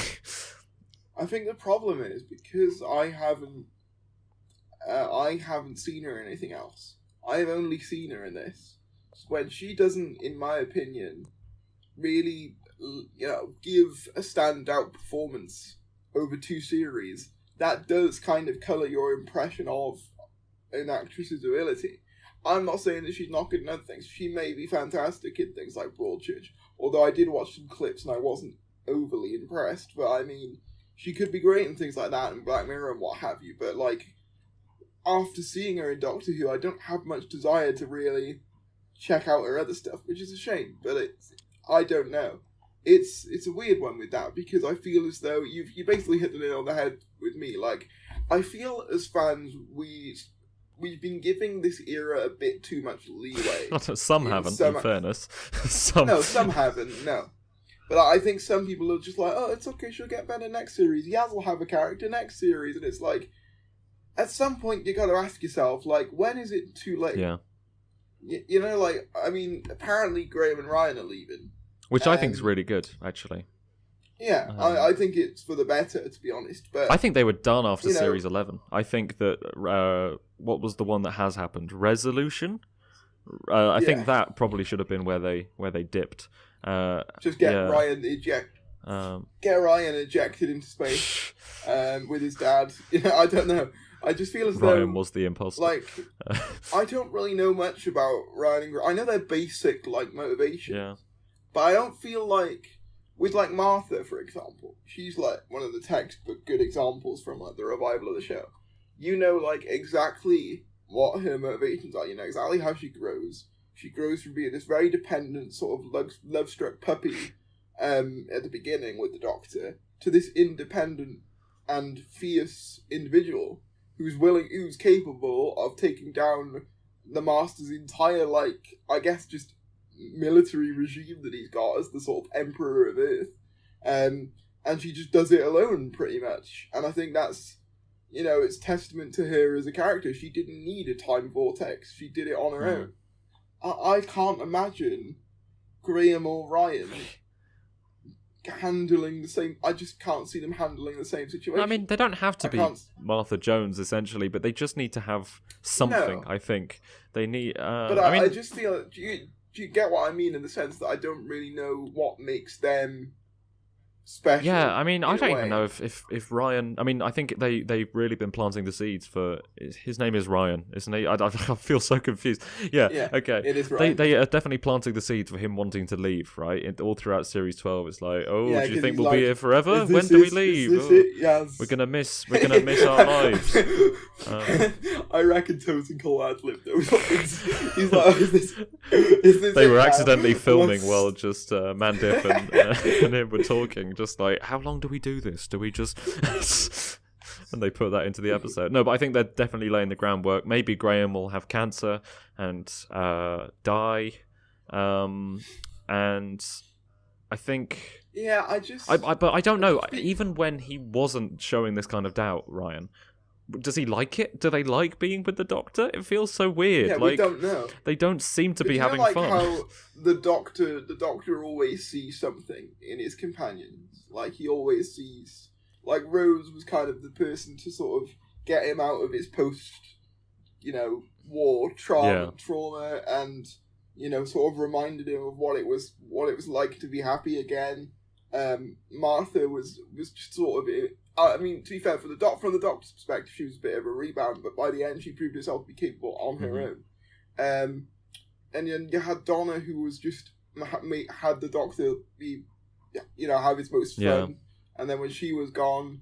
I think the problem is, because I haven't seen her in anything else. I've only seen her in this. When she doesn't, in my opinion, really, give a standout performance over 2 series, that does kind of colour your impression of an actress's ability. I'm not saying that she's not good in other things. She may be fantastic in things like Broadchurch, although I did watch some clips and I wasn't overly impressed. But I mean, she could be great in things like that and Black Mirror and what have you. But like, after seeing her in Doctor Who, I don't have much desire to really check out her other stuff, which is a shame. But I don't know. It's a weird one with that, because I feel as though you basically hit the nail on the head with me. Like, I feel as fans we we've been giving this era a bit too much leeway. Some haven't, in fairness. Some... No, some haven't, no. But I think some people are just like, oh, it's okay, she'll get better next series. Yaz will have a character next series. And it's like, at some point, you got to ask yourself, like, when is it too late? Yeah. You know, like, I mean, apparently Graham and Ryan are leaving. Which I think is really good, actually. Yeah, I think it's for the better, to be honest. But I think they were done after Series 11. I think that, what was the one that has happened? Resolution? I think that probably should have been where they dipped. Just get Ryan get Ryan ejected into space with his dad. I don't know. I just feel as though Ryan was the imposter. Like, I don't really know much about Ryan and I know their basic like motivations, but I don't feel like with like Martha, for example, she's like one of the textbook good examples from like the revival of the show. You know, like exactly what her motivations are. You know exactly how she grows. She grows from being this very dependent sort of love-struck puppy at the beginning with the Doctor to this independent and fierce individual who's capable of taking down the Master's entire, like, I guess just military regime that he's got as the sort of Emperor of Earth. And she just does it alone, pretty much. And I think that's, it's testament to her as a character. She didn't need a time vortex. She did it on her own. I can't imagine Graham or Ryan handling the same... I just can't see them handling the same situation. I mean, they don't have to be Martha Jones, essentially, but they just need to have something, I think. They need... but I just feel... Do you get what I mean in the sense that I don't really know what makes them special? Yeah, I mean, I don't even know if Ryan... I mean, I think they've really been planting the seeds for... His name is Ryan, isn't he? I feel so confused. Yeah, okay. It is Ryan. They are definitely planting the seeds for him wanting to leave, right? All throughout Series 12, it's like, do you think we'll be here forever? When do we leave? Yes. We're gonna miss our lives. I reckon Toten Cole ad-libbed those lines. He's like, is this they were accidentally filming while just Mandip and him were talking. Just like, how long do we do this? Do we just... and they put that into the episode. No, but I think they're definitely laying the groundwork. Maybe Graham will have cancer and die. And I think... Yeah, but I don't know. Even when he wasn't showing this kind of doubt, Ryan... Does he like it? Do they like being with the Doctor? It feels so weird. Yeah, we don't know. They don't seem to be having fun. How the Doctor always sees something in his companions. Like, he always sees... Like, Rose was kind of the person to sort of get him out of his war trauma and, sort of reminded him of what it was like to be happy again. Martha was just sort of... I mean, to be fair, from the Doctor's perspective, she was a bit of a rebound, but by the end, she proved herself to be capable on her own. And then you had Donna, who was just had the Doctor be, have his most fun. Yeah. And then when she was gone,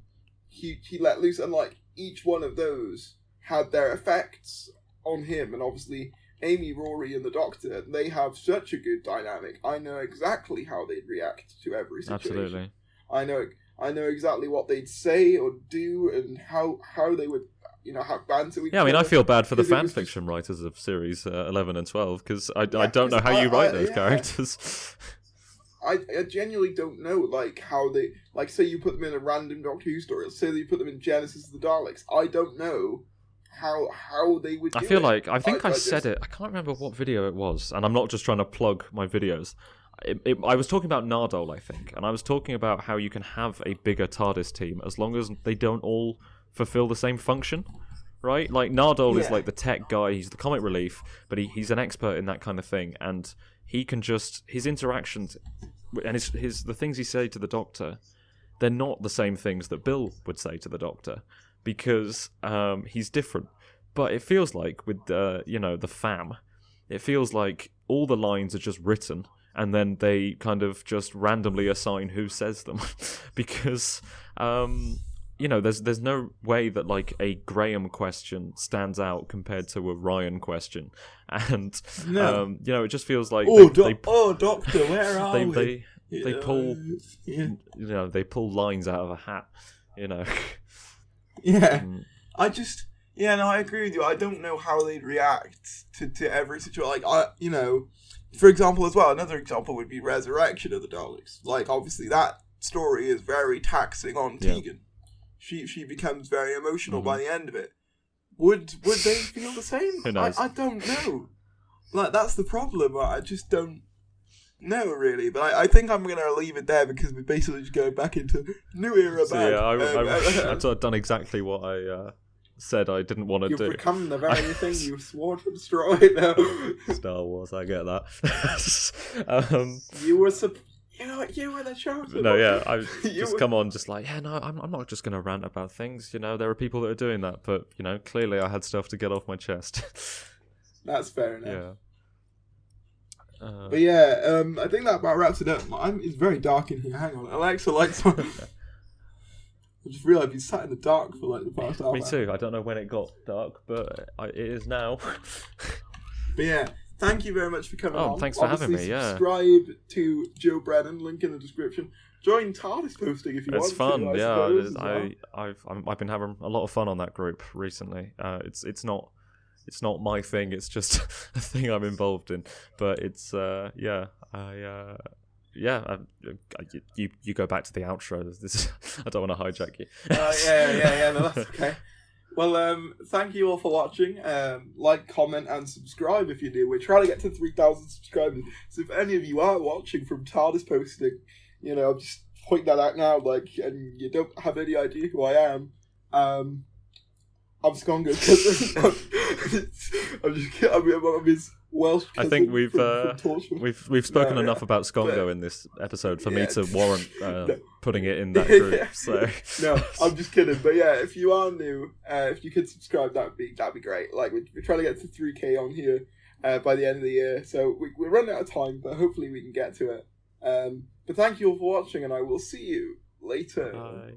he let loose, and like each one of those had their effects on him. And obviously, Amy, Rory, and the Doctor, they have such a good dynamic. I know exactly how they'd react to every situation. Absolutely. I know exactly what they'd say or do and how they would, have banter with each other. Yeah, I mean, I feel bad for the fan fiction writers of Series 11 and 12, because I don't know how you write those characters. I genuinely don't know, like, how they... Like, say you put them in a random Doctor Who story, or say you put them in Genesis of the Daleks. I don't know how they would do it. I feel like... I think I said it. I can't remember what video it was, and I'm not just trying to plug my videos. I was talking about Nardole, I think, and I was talking about how you can have a bigger TARDIS team as long as they don't all fulfill the same function, right? Like, Nardole is like the tech guy, he's the comic relief, but he's an expert in that kind of thing, and he can just... His interactions and the things he say to the Doctor, they're not the same things that Bill would say to the Doctor, because he's different. But it feels like with, the fam, it feels like all the lines are just written, and then they kind of just randomly assign who says them. Because, there's no way that, like, a Graham question stands out compared to a Ryan question. And, it just feels like... Doctor, where are we? They pull... they pull lines out of a hat, Yeah. Yeah, no, I agree with you. I don't know how they'd react to every situation. Like, for example, as well, another example would be Resurrection of the Daleks. Like, obviously, that story is very taxing on Tegan. She becomes very emotional by the end of it. Would they feel the same? Who knows? I don't know. Like, that's the problem. I just don't know, really. But I think I'm going to leave it there because we're basically just going back into new era. So, yeah, I've done exactly what I said I didn't want to do. You've become the very thing you swore to destroy now. Star Wars, I get that. You were the chosen. No, yeah, I just come on, just like, yeah, no, I'm not just going to rant about things. There are people that are doing that, but clearly I had stuff to get off my chest. That's fair enough. Yeah. But yeah, I think that about wraps it up. It's very dark in here. Hang on, Alexa, lights on. I just realised you sat in the dark for like the past hour. Me too. I don't know when it got dark, but it is now. But yeah, thank you very much for coming on. Thanks for having me. Yeah. Subscribe to Joe Brennan. Link in the description. Join TARDIS Posting if you want. It's fun. Yeah, I've been having a lot of fun on that group recently. It's not my thing. It's just a thing I'm involved in. But it's you go back to the outro. I don't want to hijack you. No, that's okay. Well, thank you all for watching. Like, comment, and subscribe if you do. We're trying to get to 3,000 subscribers. So if any of you are watching from TARDIS Posting, I'll just point that out now. Like, and you don't have any idea who I am. I'm Skongo. I'm just kidding. I'm his Welsh cousin. I think we've from Torchwood. we've spoken enough about Skongo in this episode for me to warrant putting it in that group. So no, I'm just kidding. But yeah, if you are new, if you could subscribe, that'd be great. Like we're trying to get to 3K on here by the end of the year, so we're running out of time, but hopefully we can get to it. But thank you all for watching, and I will see you later. Bye.